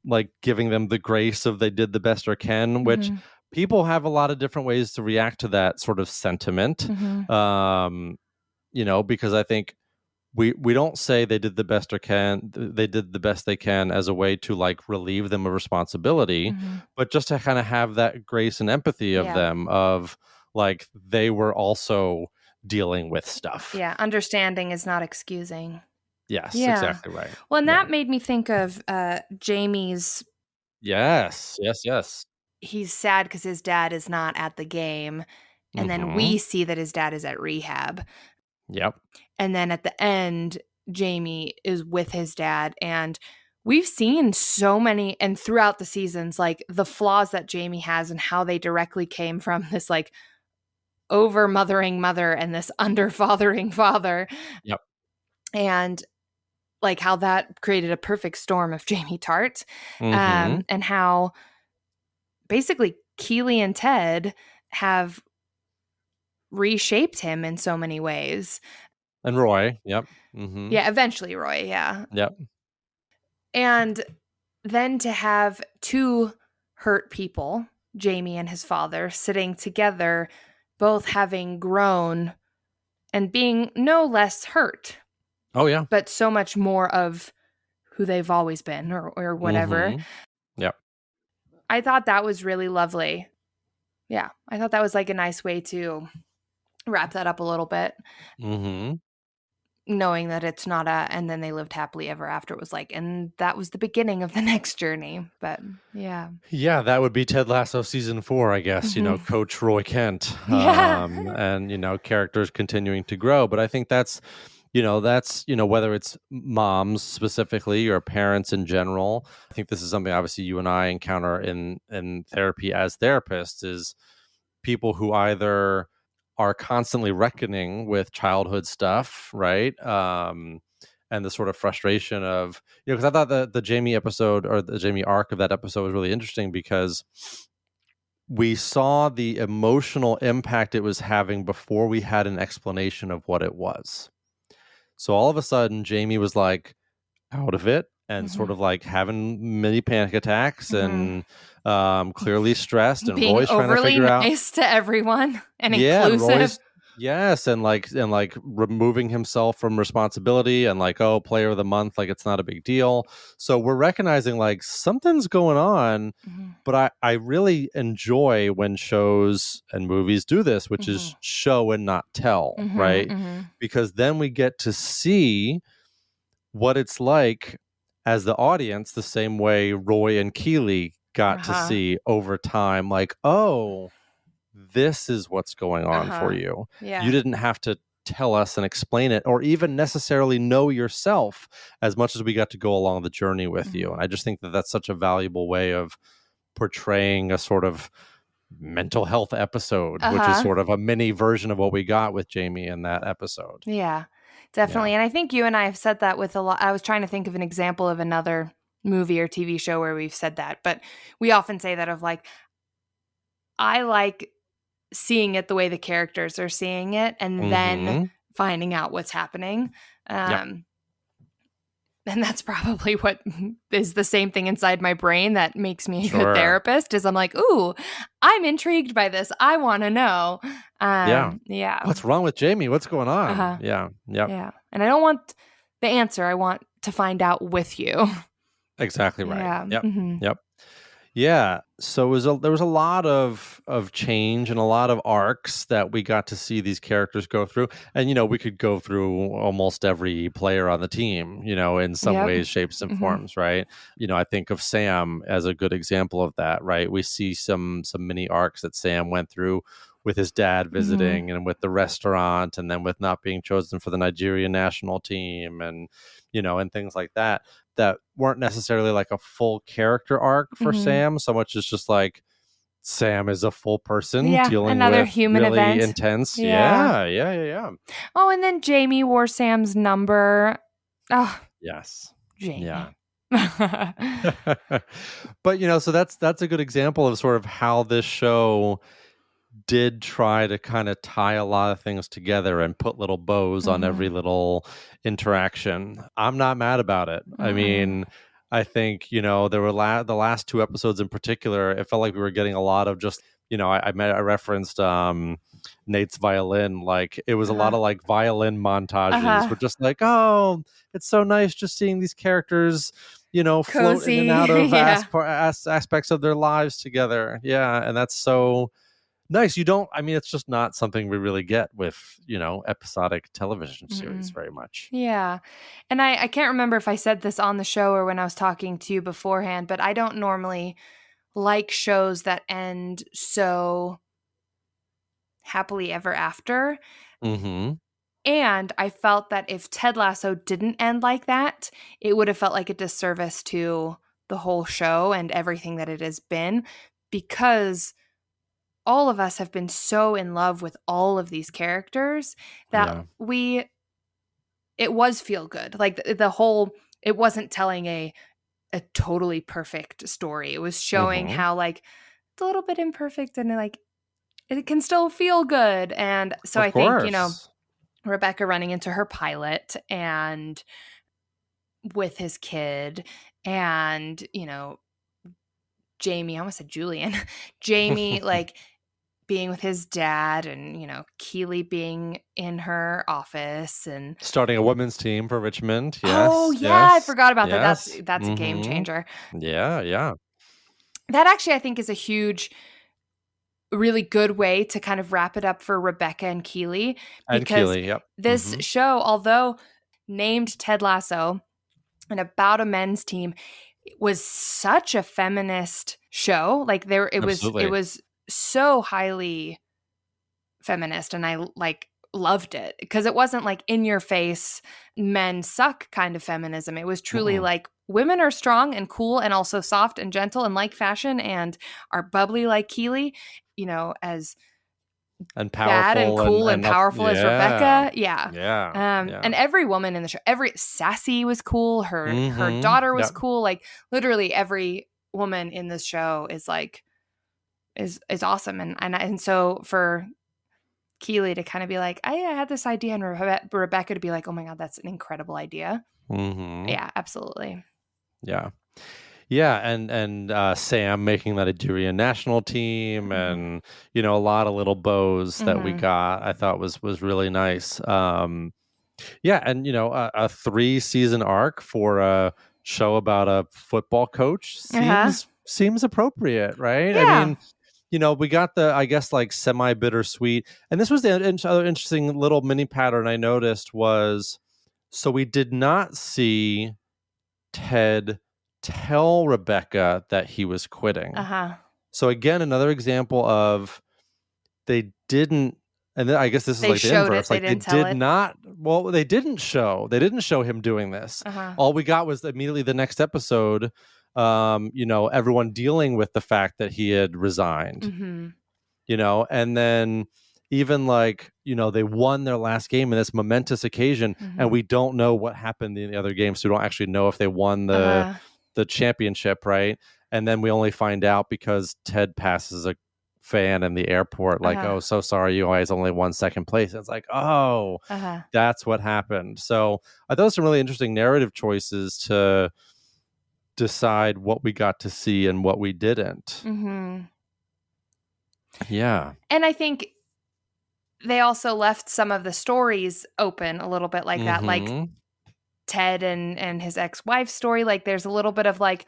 like giving them the grace of they did the best they can, which people have a lot of different ways to react to that sort of sentiment. Because I think we don't say they did the best they did the best they can as a way to like relieve them of responsibility, but just to kind of have that grace and empathy of them, of like they were also dealing with stuff. Yeah, understanding is not excusing. Yes, Yeah. exactly right. Well, and Yeah. that made me think of Jamie's. Yes, yes, yes. He's sad because his dad is not at the game, and then Mm-hmm. we see that his dad is at rehab. Yep. And then at the end, Jamie is with his dad. And we've seen so many, and throughout the seasons, like the flaws that Jamie has and how they directly came from this like over mothering mother and this under fathering father. Yep. And like how that created a perfect storm of Jamie Tart. Mm-hmm. And how basically Keely and Ted have reshaped him in so many ways. And Roy. Yep. Mm-hmm. Yeah, eventually Roy, yeah. Yep. And then to have two hurt people, Jamie and his father, sitting together, both having grown and being no less hurt, Oh yeah. but so much more of who they've always been or whatever. Mm-hmm. Yep. I thought that was really lovely. Yeah, I thought that was like a nice way to wrap that up a little bit. Mm-hmm. Knowing that it's not and then they lived happily ever after. It was like, and that was the beginning of the next journey. But yeah. Yeah, that would be Ted Lasso season 4, I guess, Mhm. Coach Roy Kent. Yeah. And, characters continuing to grow. But I think that's whether it's moms specifically or parents in general. I think this is something obviously you and I encounter in therapy as therapists, is people who either are constantly reckoning with childhood stuff, right? And the sort of frustration of, because I thought the Jamie episode, or the Jamie arc of that episode, was really interesting because we saw the emotional impact it was having before we had an explanation of what it was. So all of a sudden, Jamie was like out of it and sort Mhm. of like having mini panic attacks Mhm. and clearly stressed. And Being Roy's trying to overly figure out, nice to everyone and yeah, and inclusive. Roy's, yes, and like removing himself from responsibility and like, oh, player of the month, like it's not a big deal. So we're recognizing like something's going on. Mhm. But I really enjoy when shows and movies do this, which is Mhm. show and not tell, Mhm. right? Mhm. Because then we get to see what it's like as the audience, the same way Roy and Keely got to Uh-huh. see over time, like, oh, this is what's going on for Uh-huh. you. You Yeah. didn't have to tell us and explain it, or even necessarily know yourself, as much as we got to go along the journey with you. Mhm. And I just think that that's such a valuable way of portraying a sort of mental health episode, which is Uh-huh. sort of a mini version of what we got with Jamie in that episode. Yeah. Yeah. Definitely. And I think you and I have said that with a lot. I was trying to think of an example of another movie or TV show where we've said that, but we often say that of like, I like seeing it the way the characters are seeing it and then Mm-hmm. finding out what's happening. Yep. And that's probably what is the same thing inside my brain that makes me a good Sure. therapist is I'm like, ooh, I'm intrigued by this. I want to know. Yeah. Yeah. What's wrong with Jamie? What's going on? Uh-huh. Yeah. Yep. Yeah. And I don't want the answer. I want to find out with you. Exactly right. Yeah. Yep. Mm-hmm. Yep. Yeah. So there was a lot of change and a lot of arcs that we got to see these characters go through. And we could go through almost every player on the team, in some Yep. ways, shapes, and Mhm. forms, right? I think of Sam as a good example of that, right? We see some mini arcs that Sam went through with his dad visiting and with the restaurant, and then with not being chosen for the Nigerian national team, and and things like that weren't necessarily like a full character arc for Mhm. Sam, so much as just like Sam is a full person Yeah. dealing Another with human really event. intense. Yeah. Yeah. Oh, and then Jamie wore Sam's number. Oh, Yes. Jamie. Yeah. But so that's a good example of sort of how this show did try to kind of tie a lot of things together and put little bows on every little interaction. I'm not mad about it. I mean, I think, there were the last 2 episodes in particular, it felt like we were getting a lot of just, I referenced Nate's violin. Like it was a lot of like violin montages. We're just like, oh, it's so nice just seeing these characters, float in and Cozy. out of Yeah. aspects of their lives together. Yeah. And that's so Nice. You don't, I mean, it's just not something we really get with, episodic television series Mm-mm. very much. Yeah. And I can't remember if I said this on the show or when I was talking to you beforehand, but I don't normally like shows that end so happily ever after. Mm-hmm. And I felt that if Ted Lasso didn't end like that, it would have felt like a disservice to the whole show and everything that it has been, because all of us have been so in love with all of these characters that Yeah. it was feel good. Like the whole, it wasn't telling a totally perfect story. It was showing Mm-hmm. how like it's a little bit imperfect and like it can still feel good. And so Of I think, course. Rebecca running into her pilot and with his kid and, Jamie, I almost said Julian, Jamie, like being with his dad and, Keely being in her office and Starting a women's team for Richmond. oh Yes. yeah, I Yes. forgot about that. Yes. That's a game Mm-hmm. changer. Yeah. Yeah. That actually I think is a huge really good way to kind of wrap it up for Rebecca and Keely, And because Keely. Yep. this Mm-hmm. show, although named Ted Lasso and about a men's team, was such a feminist show. Like it Absolutely. was so highly feminist, and I like loved it because it wasn't like in your face men suck kind of feminism. It was truly Mm-mm. like women are strong and cool and also soft and gentle and like fashion and are bubbly like Keely, as And bad and powerful cool and and powerful as yeah. Rebecca. Yeah. Yeah. And Yeah. every woman in the show, every Sassy was cool. Her Mm-hmm. daughter was Yep. cool. Like literally every woman in this show is like is awesome. And so for Keely to kind of be like, I had this idea, and Rebecca to be like, oh my God, that's an incredible idea. Mm-hmm. Yeah, absolutely. Yeah. Yeah, and Sam making that Adurian national team, and a lot of little bows that we Mhm. got, I thought was really nice. Yeah, and a 3-season arc for a show about a football coach Uh-huh. seems appropriate, right? I Yeah. mean, we got the, I guess, like semi bittersweet, and this was the other interesting little mini pattern I noticed was, so we did not see Ted tell Rebecca that he was quitting. Uh-huh. So again, another example of they didn't, and then I guess this is They like the showed it, inverse. they Like they didn't tell did it. not. Well, they didn't show him doing this. Uh-huh. All we got was immediately the next episode. Everyone dealing with the fact that he had resigned. Mm-hmm. And then even like they won their last game in this momentous occasion, and we don't know what happened in the other games, so we don't actually know if they won the championship, right? And then we only find out because Ted passes a fan in the airport like, oh, so sorry, you guys only won second place. It's like, oh, that's what happened. So I thought some really interesting narrative choices to decide what we got to see and what we didn't. Mm-hmm. Yeah. And I think they also left some of the stories open a little bit like that, like Ted and his ex-wife's story. Like there's a little bit of like,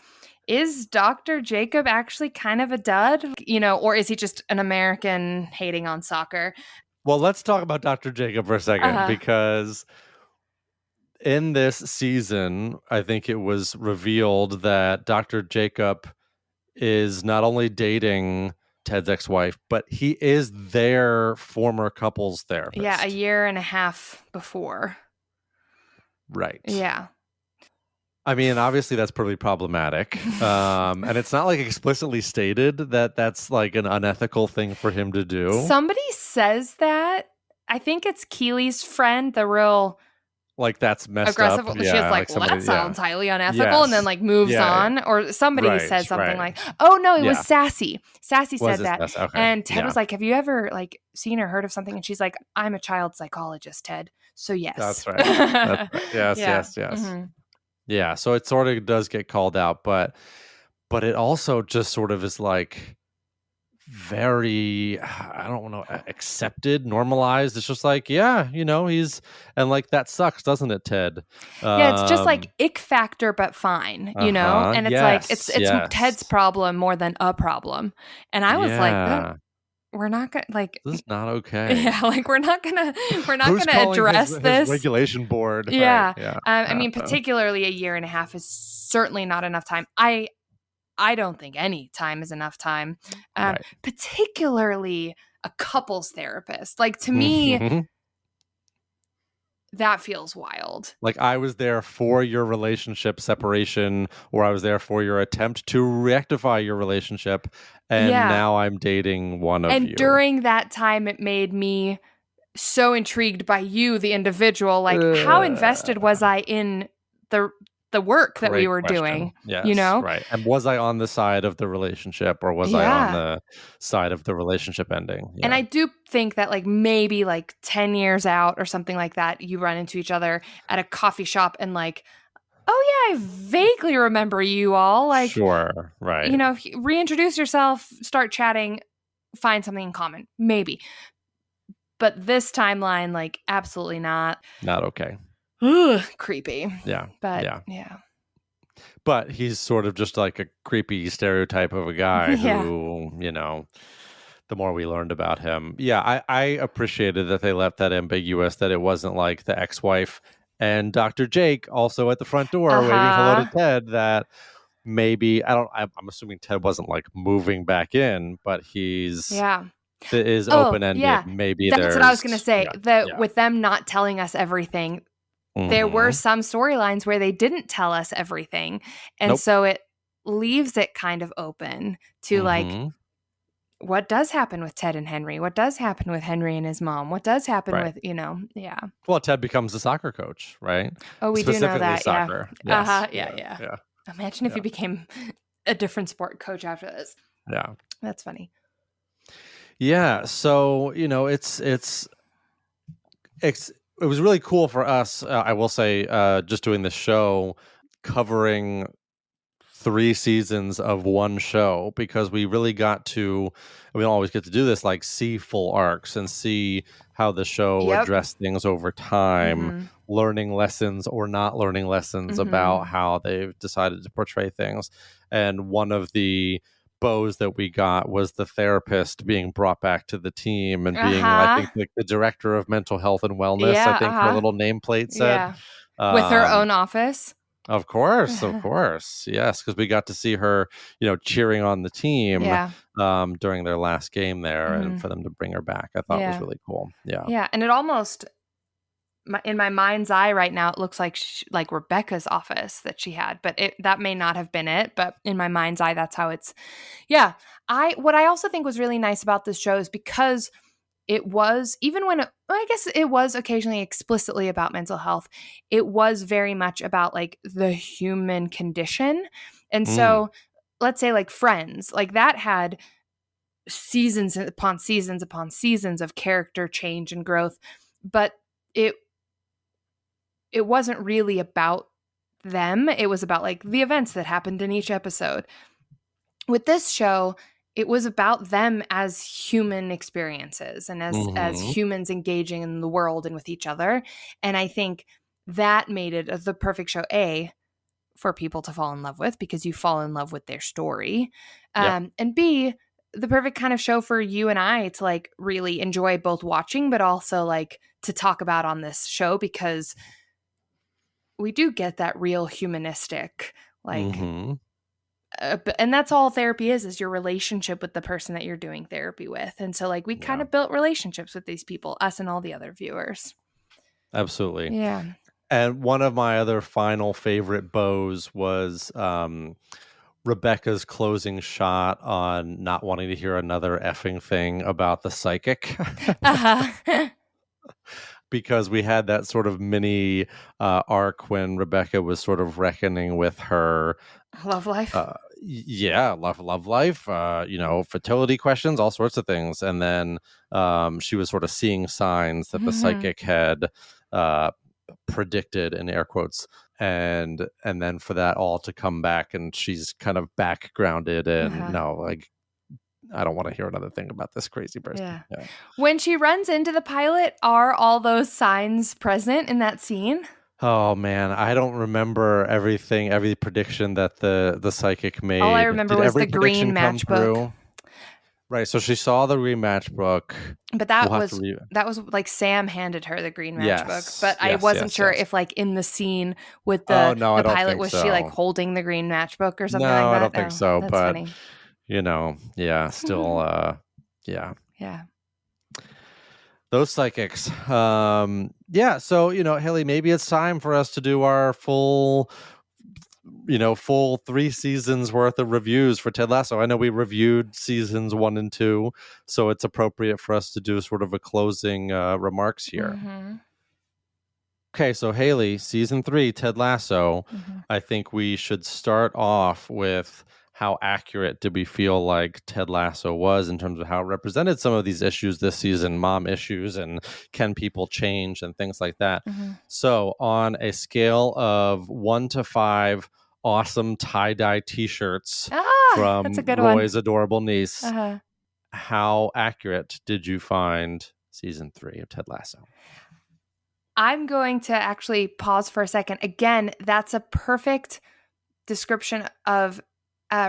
is Dr. Jacob actually kind of a dud? Or is he just an American hating on soccer? Well, let's talk about Dr. Jacob for a second, because in this season, I think it was revealed that Dr. Jacob is not only dating Ted's ex-wife, but he is their former couples therapist. Yeah, a year and a half before. Right. Yeah. I mean, obviously that's pretty problematic. And it's not like explicitly stated that that's like an unethical thing for him to do. Somebody says that. I think it's Keely's friend, the real like that's messed aggressive. up. She's Yeah, like, well, somebody, that sounds highly unethical, yes. and then like moves on. Or somebody said something like, oh no, it was Sassy. Sassy said that. Okay. And Ted was like, have you ever like seen or heard of something? And she's like, I'm a child psychologist, Ted. So yes. That's right. That's right. Yes, yes. Mm-hmm. Yeah. So it sort of does get called out, but it also just sort of is like very, I don't know, accepted, normalized. It's just like, yeah, he's, and like that sucks, doesn't it, Ted? Yeah, it's just like ick factor, but fine, and it's like it's Ted's problem more than a problem. And I was like, we're not gonna like. This is not okay. Yeah, like we're not gonna Who's calling address his this regulation board. Yeah. Right. Yeah. I mean, particularly a year and a half is certainly not enough time. I don't think any time is enough time. Right. Particularly a couples therapist. Like, to me, Mhm. that feels wild. Like, I was there for your relationship separation, or I was there for your attempt to rectify your relationship, and Yeah. now I'm dating one of you. And during that time, it made me so intrigued by you, the individual. Like, how invested was I in the work that we were doing? Yes, you know? right. And was I on the side of the relationship, or was I on the side of the relationship ending? Yeah. And I do think that, like, maybe like 10 years out or something like that, you run into each other at a coffee shop and like, oh yeah, I vaguely remember you all. Like, sure, right. You know, reintroduce yourself, start chatting, find something in common, maybe. But this timeline, like, absolutely not. Not okay. Ugh, creepy. Yeah. But yeah. But he's sort of just like a creepy stereotype of a guy who, you know, the more we learned about him. Yeah, I appreciated that they left that ambiguous, that it wasn't like the ex-wife and Dr. Jake also at the front door waving hello to Ted, that maybe, I'm assuming Ted wasn't like moving back in, but he's... Yeah. It is open-ended. Yeah. Maybe that's what I was going to say. Yeah. With them not telling us everything, there were some storylines where they didn't tell us everything. And so it leaves it kind of open to like, what does happen with Ted and Henry? What does happen with Henry and his mom? What does happen with, you know, Well, Ted becomes a soccer coach, right? Oh, we do know that. Soccer. Yeah. Yes. Yeah. Imagine if he became a different sport coach after this. Yeah. That's funny. Yeah, so, you know, it was really cool for us, I will say, just doing this show, covering 3 seasons of one show, because we really got to, we don't always get to do this, like, see full arcs and see how the show addressed things over time, learning lessons or not learning lessons about how they've decided to portray things. And one of the bows that we got was the therapist being brought back to the team and being, I think, like the director of mental health and wellness. I think her little nameplate said, with her own office. Of course, yes, because we got to see her, you know, cheering on the team during their last game there, and for them to bring her back, I thought was really cool. Yeah, and it almost, in my mind's eye right now, it looks like like Rebecca's office that she had, but that may not have been it. But in my mind's eye, that's how it's. Yeah, what I also think was really nice about this show is because it was, even when I guess it was occasionally explicitly about mental health, it was very much about like the human condition. And so, let's say like Friends, like that had seasons upon seasons upon seasons of character change and growth, but it wasn't really about them. It was about like the events that happened in each episode. With this show, it was about them as human experiences and as humans engaging in the world and with each other. And I think that made it the perfect show, A, for people to fall in love with, because you fall in love with their story. And B, the perfect kind of show for you and I to like really enjoy both watching, but also like to talk about on this show, because we do get that real humanistic, like, and that's all therapy is your relationship with the person that you're doing therapy with. And so like we kind of built relationships with these people, us and all the other viewers. Absolutely. Yeah. And one of my other final favorite bows was Rebecca's closing shot on not wanting to hear another effing thing about the psychic. Because we had that sort of mini arc when Rebecca was sort of reckoning with her love life. Love life, you know, fertility questions, all sorts of things. And then she was sort of seeing signs that the psychic had predicted, in air quotes, and then for that all to come back, and she's kind of backgrounded and no, like, I don't want to hear another thing about this crazy person. Yeah. When she runs into the pilot, are all those signs present in that scene? Oh man, I don't remember every prediction that the psychic made. All I remember was the green matchbook. Right. So she saw the green matchbook. But We'll that have to was like Sam handed her the green matchbook, but I Yes. wasn't Yes. sure Yes. if like in the scene with Oh the no, I don't pilot, think was she like so. holding the green matchbook or something No, like I that? don't think Oh, so. that's But funny. yeah, still, yeah. Yeah. Those psychics. Yeah. So, Haley, maybe it's time for us to do our full 3 seasons worth of reviews for Ted Lasso. I know we reviewed seasons 1 and 2, so it's appropriate for us to do sort of a closing remarks here. Mm-hmm. Okay, so Haley, season 3, Ted Lasso. Mm-hmm. I think we should start off with how accurate did we feel like Ted Lasso was in terms of how it represented some of these issues this season, mom issues, and can people change and things like that. Mm-hmm. So on a scale of 1 to 5 awesome tie-dye t-shirts from That's a good Roy's one. adorable niece, Uh-huh. how accurate did you find season 3 of Ted Lasso? I'm going to actually pause for a second. Again, that's a perfect description of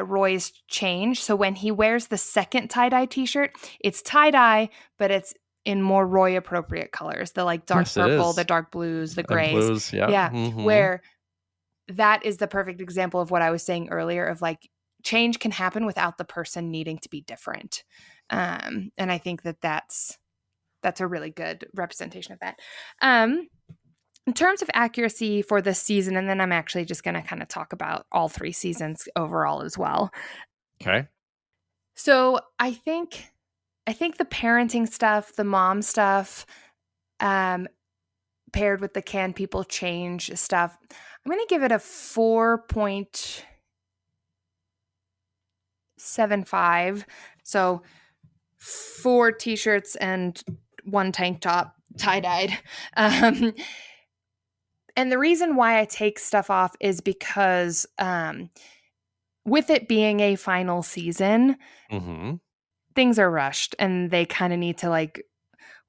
Roy's change. So when he wears the second tie-dye t-shirt, it's tie-dye, but it's in more Roy appropriate colors, the like dark purple, the dark blues, the And grays. blues, Yeah. Mhm. Where that is the perfect example of what I was saying earlier of like change can happen without the person needing to be different. And I think that's a really good representation of that. In terms of accuracy for this season, and then I'm actually just going to kind of talk about all 3 seasons overall as well. Okay. So I think the parenting stuff, the mom stuff, paired with the can people change stuff, I'm going to give it a 4.75. So 4 t-shirts and 1 tank top tie-dyed. And the reason why I take stuff off is because with it being a final season, things are rushed and they kind of need to like,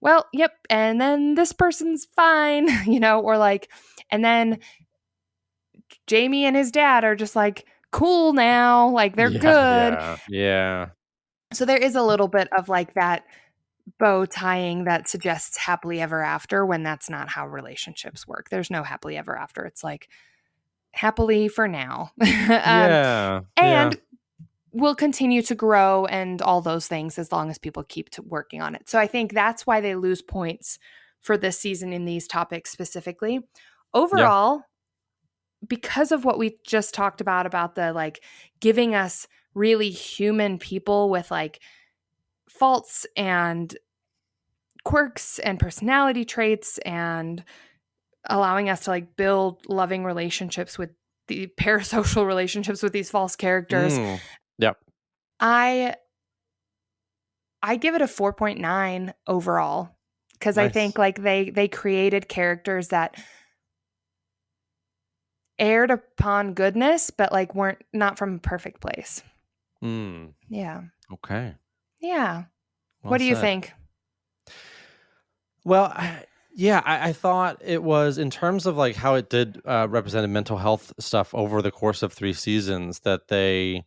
well, yep, and then this person's fine, or like, and then Jamie and his dad are just like cool now, like they're good. Yeah. So there is a little bit of like that bow tying that suggests happily ever after when that's not how relationships work. There's no happily ever after. It's like happily for now. And we'll continue to grow and all those things as long as people keep working on it. So I think that's why they lose points for this season in these topics specifically. Overall, because of what we just talked about the like giving us really human people with like faults and quirks and personality traits and allowing us to like build loving relationships with the parasocial relationships with these false characters. Yep. I give it a 4.9 overall because I think like they created characters that aired upon goodness, but like weren't not from a perfect place. Yeah. Okay. Yeah. Well what do you said. think? Well, I thought it was in terms of like how it did represented mental health stuff over the course of 3 seasons that they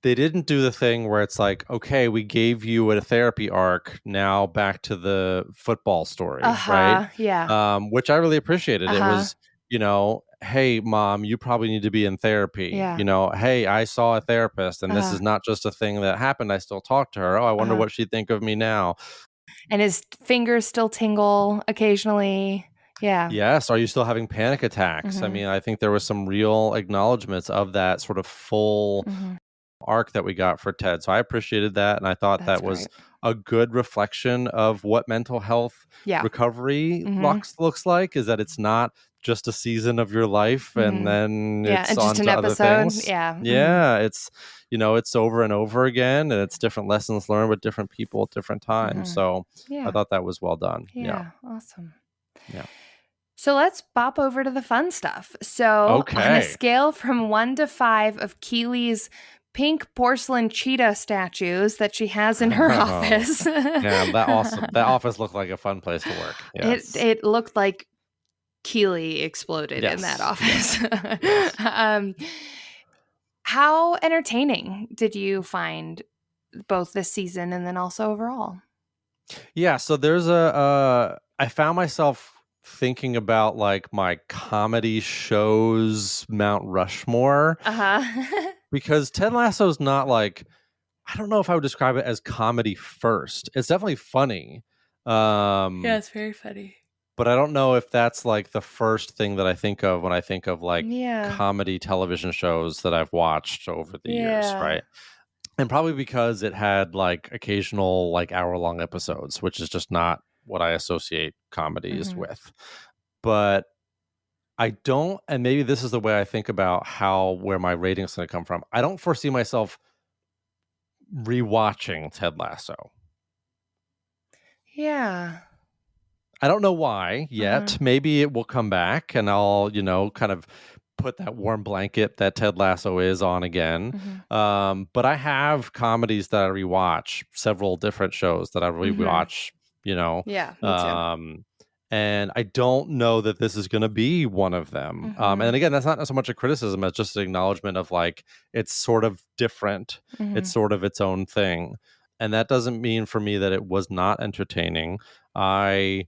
didn't do the thing where it's like, okay, we gave you a therapy arc, now back to the football story, right? Yeah. Which I really appreciated. It was, hey, mom, you probably need to be in therapy. Yeah. Hey, I saw a therapist, and this is not just a thing that happened. I still talk to her. Oh, I wonder what she'd think of me now. And his fingers still tingle occasionally. Yeah. Yes. Are you still having panic attacks? I mean, I think there was some real acknowledgments of that sort of full arc that we got for Ted. So I appreciated that. And I thought that was a good reflection of what mental health recovery looks like, is that it's not just a season of your life and then it's and on just an to other episode. things. Yeah. It's, it's over and over again, and it's different lessons learned with different people at different times. So I thought that was well done. Yeah. Awesome. Yeah. So let's bop over to the fun stuff. So on a scale from 1 to 5 of Keely's pink porcelain cheetah statues that she has in her office. Yeah, that office looked like a fun place to work. Yes. It looked like Keely exploded in that office. Yes. How entertaining did you find both this season and then also overall? Yeah, so I found myself thinking about like my comedy shows Mount Rushmore Uh-huh. because Ted Lasso's not like, I don't know if I would describe it as comedy first. It's definitely funny. It's very funny. But I don't know if that's like the first thing that I think of when I think of like Yeah. comedy television shows that I've watched over the years, Yeah. right? And probably because it had like occasional like hour-long episodes, which is just not what I associate comedies Mhm. with. But I don't, and maybe this is the way I think about where my rating's going to come from. I don't foresee myself rewatching Ted Lasso. Yeah. I don't know why yet. Uh-huh. Maybe it will come back and I'll, kind of put that warm blanket that Ted Lasso is on again. Mhm. But I have comedies that I rewatch, several different shows that I Mhm. rewatch, Yeah, me too. And I don't know that this is going to be one of them. And Mhm. again, that's not so much a criticism as just an acknowledgement of like, it's sort of different. It's Mhm. sort of its own thing. And that doesn't mean for me that it was not entertaining. I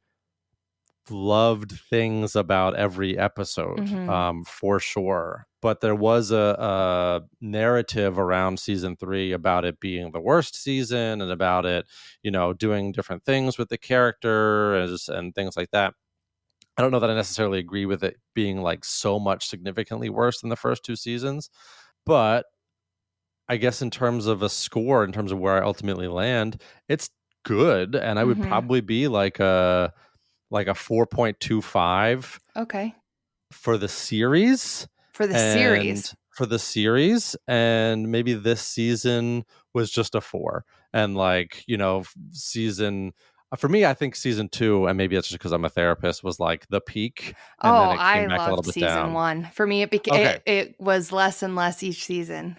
loved things about every episode, Mhm. for sure. But there was a narrative around season 3 about it being the worst season and about it, doing different things with the characters and things like that. I don't know that I necessarily agree with it being like so much significantly worse than the first 2 seasons, but I guess in terms of a score, in terms of where I ultimately land, it's good, and I would Mhm. probably be like a 4.25 Okay. for the series For the and series. maybe this season was just a 4. And like, season for me, I think season 2, and maybe it's just because I'm a therapist, was like the peak, and then Oh, it I came back a little loved bit season down. 1. For me, Okay. it was less and less each season.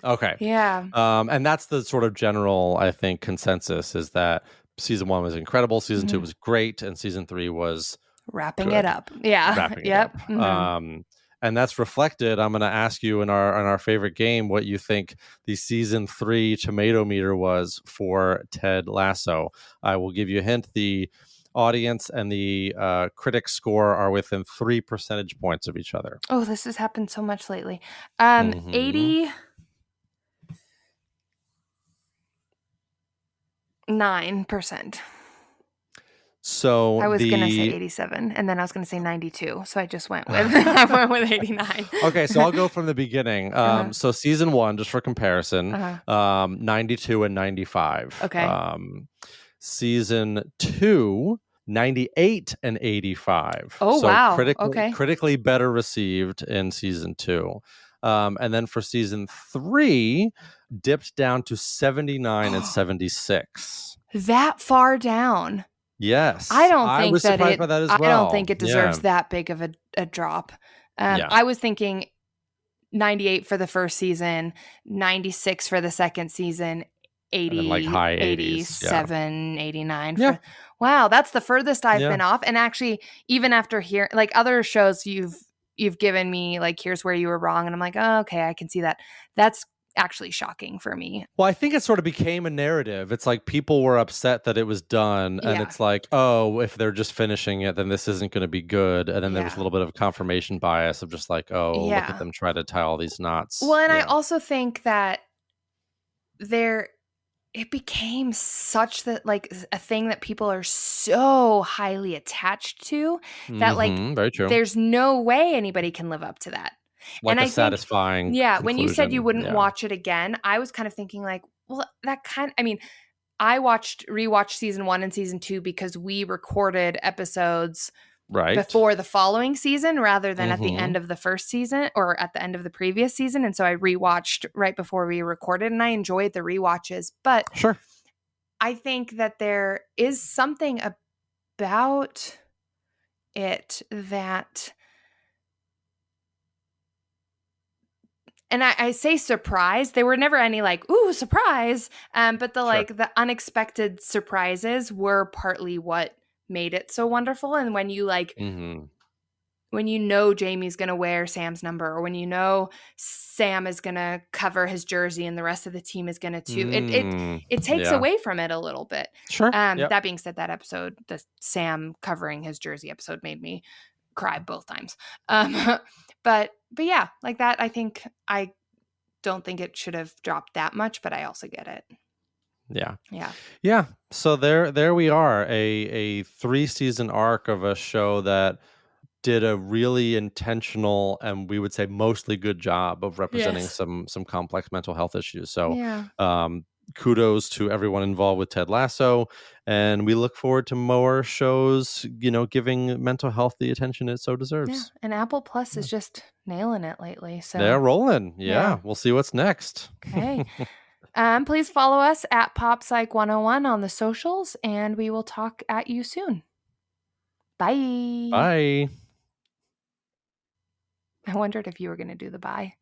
Okay. Yeah. And that's the sort of general, I think, consensus is that season 1 was incredible, season 2 Mhm. was great, and season 3 was Wrapping it good. up. Yeah. Wrapping it up. Yep. Mhm. And that's reflected. I'm going to ask you in our favorite game what you think the season 3 tomato meter was for Ted Lasso. I will give you a hint. The audience and the critic score are within 3 percentage points of each other. Oh, this has happened so much lately. Mm-hmm. 89%. So I was gonna say the 87, and then I was gonna say 92, so I just went with I went with 89. Okay, so I'll go from the beginning. Uh-huh. So season 1, just for comparison, Uh-huh. 92 and 95. Okay. Season 2, 98 and 85. Oh, So wow. Okay. critically better received in season 2. And then for season 3, dipped down to 79 and 76. That far down. Yes, I was surprised by that as I don't well. think it Yeah, deserves that big of a drop. yeah, I was thinking 98 for the first season, 96 for the second season, and then like 80, high 80s. Yeah, 87, 89 yeah, for wow, that's the furthest I've yeah. been off. And actually, even after hearing like other shows you've given me like here's where you were wrong, and I'm like, oh, okay, I can see that. That's actually shocking for me. Well, I think it sort of became a narrative. It's like people were upset that it was done, and Yeah. it's like, oh, if they're just finishing it, then this isn't going to be good. And then there was a Yeah. little bit of confirmation bias of just like, oh, look at Yeah. them try to tie all these Well, knots. and I Yeah, also think that there it became such that like a thing that people are so highly attached to that like very true. there's no way anybody can live up to that. And Like a I think satisfying yeah, when you said you conclusion. wouldn't Yeah, watch it again, I was kind of thinking like, well, I mean, I rewatched season 1 and season 2 because we recorded episodes right. before the following season rather than at the Mm-hmm. end of the first season or at the end of the previous season. And so I rewatched right before we recorded and I enjoyed the rewatches. But Sure. I think that there is something about it that, and I say surprise, there were never any like, ooh, surprise. But Sure. the unexpected surprises were partly what made it so wonderful. And when you like, Mm-hmm. when you know Jamie's going to wear Sam's number, or when you know Sam is going to cover his jersey and the rest of the team is going to too. It takes Yeah. away from it a little bit. Sure. Yep. That being said, that episode, the Sam covering his jersey episode, made me cry both times. But yeah, like that, I don't think it should have dropped that much, but I also get it. Yeah. So there we are, a 3-season arc of a show that did a really intentional and we would say mostly good job of representing Yes. some complex mental health issues. So Yeah. kudos to everyone involved with Ted Lasso, and we look forward to more shows, giving mental health the attention it so deserves. Yeah, and Apple Plus is just nailing it lately. So they're rolling. Yeah. We'll see what's next. Okay. Please follow us at PopPsych101 on the socials, and we will talk at you soon. Bye. Bye. I wondered if you were going to do the bye.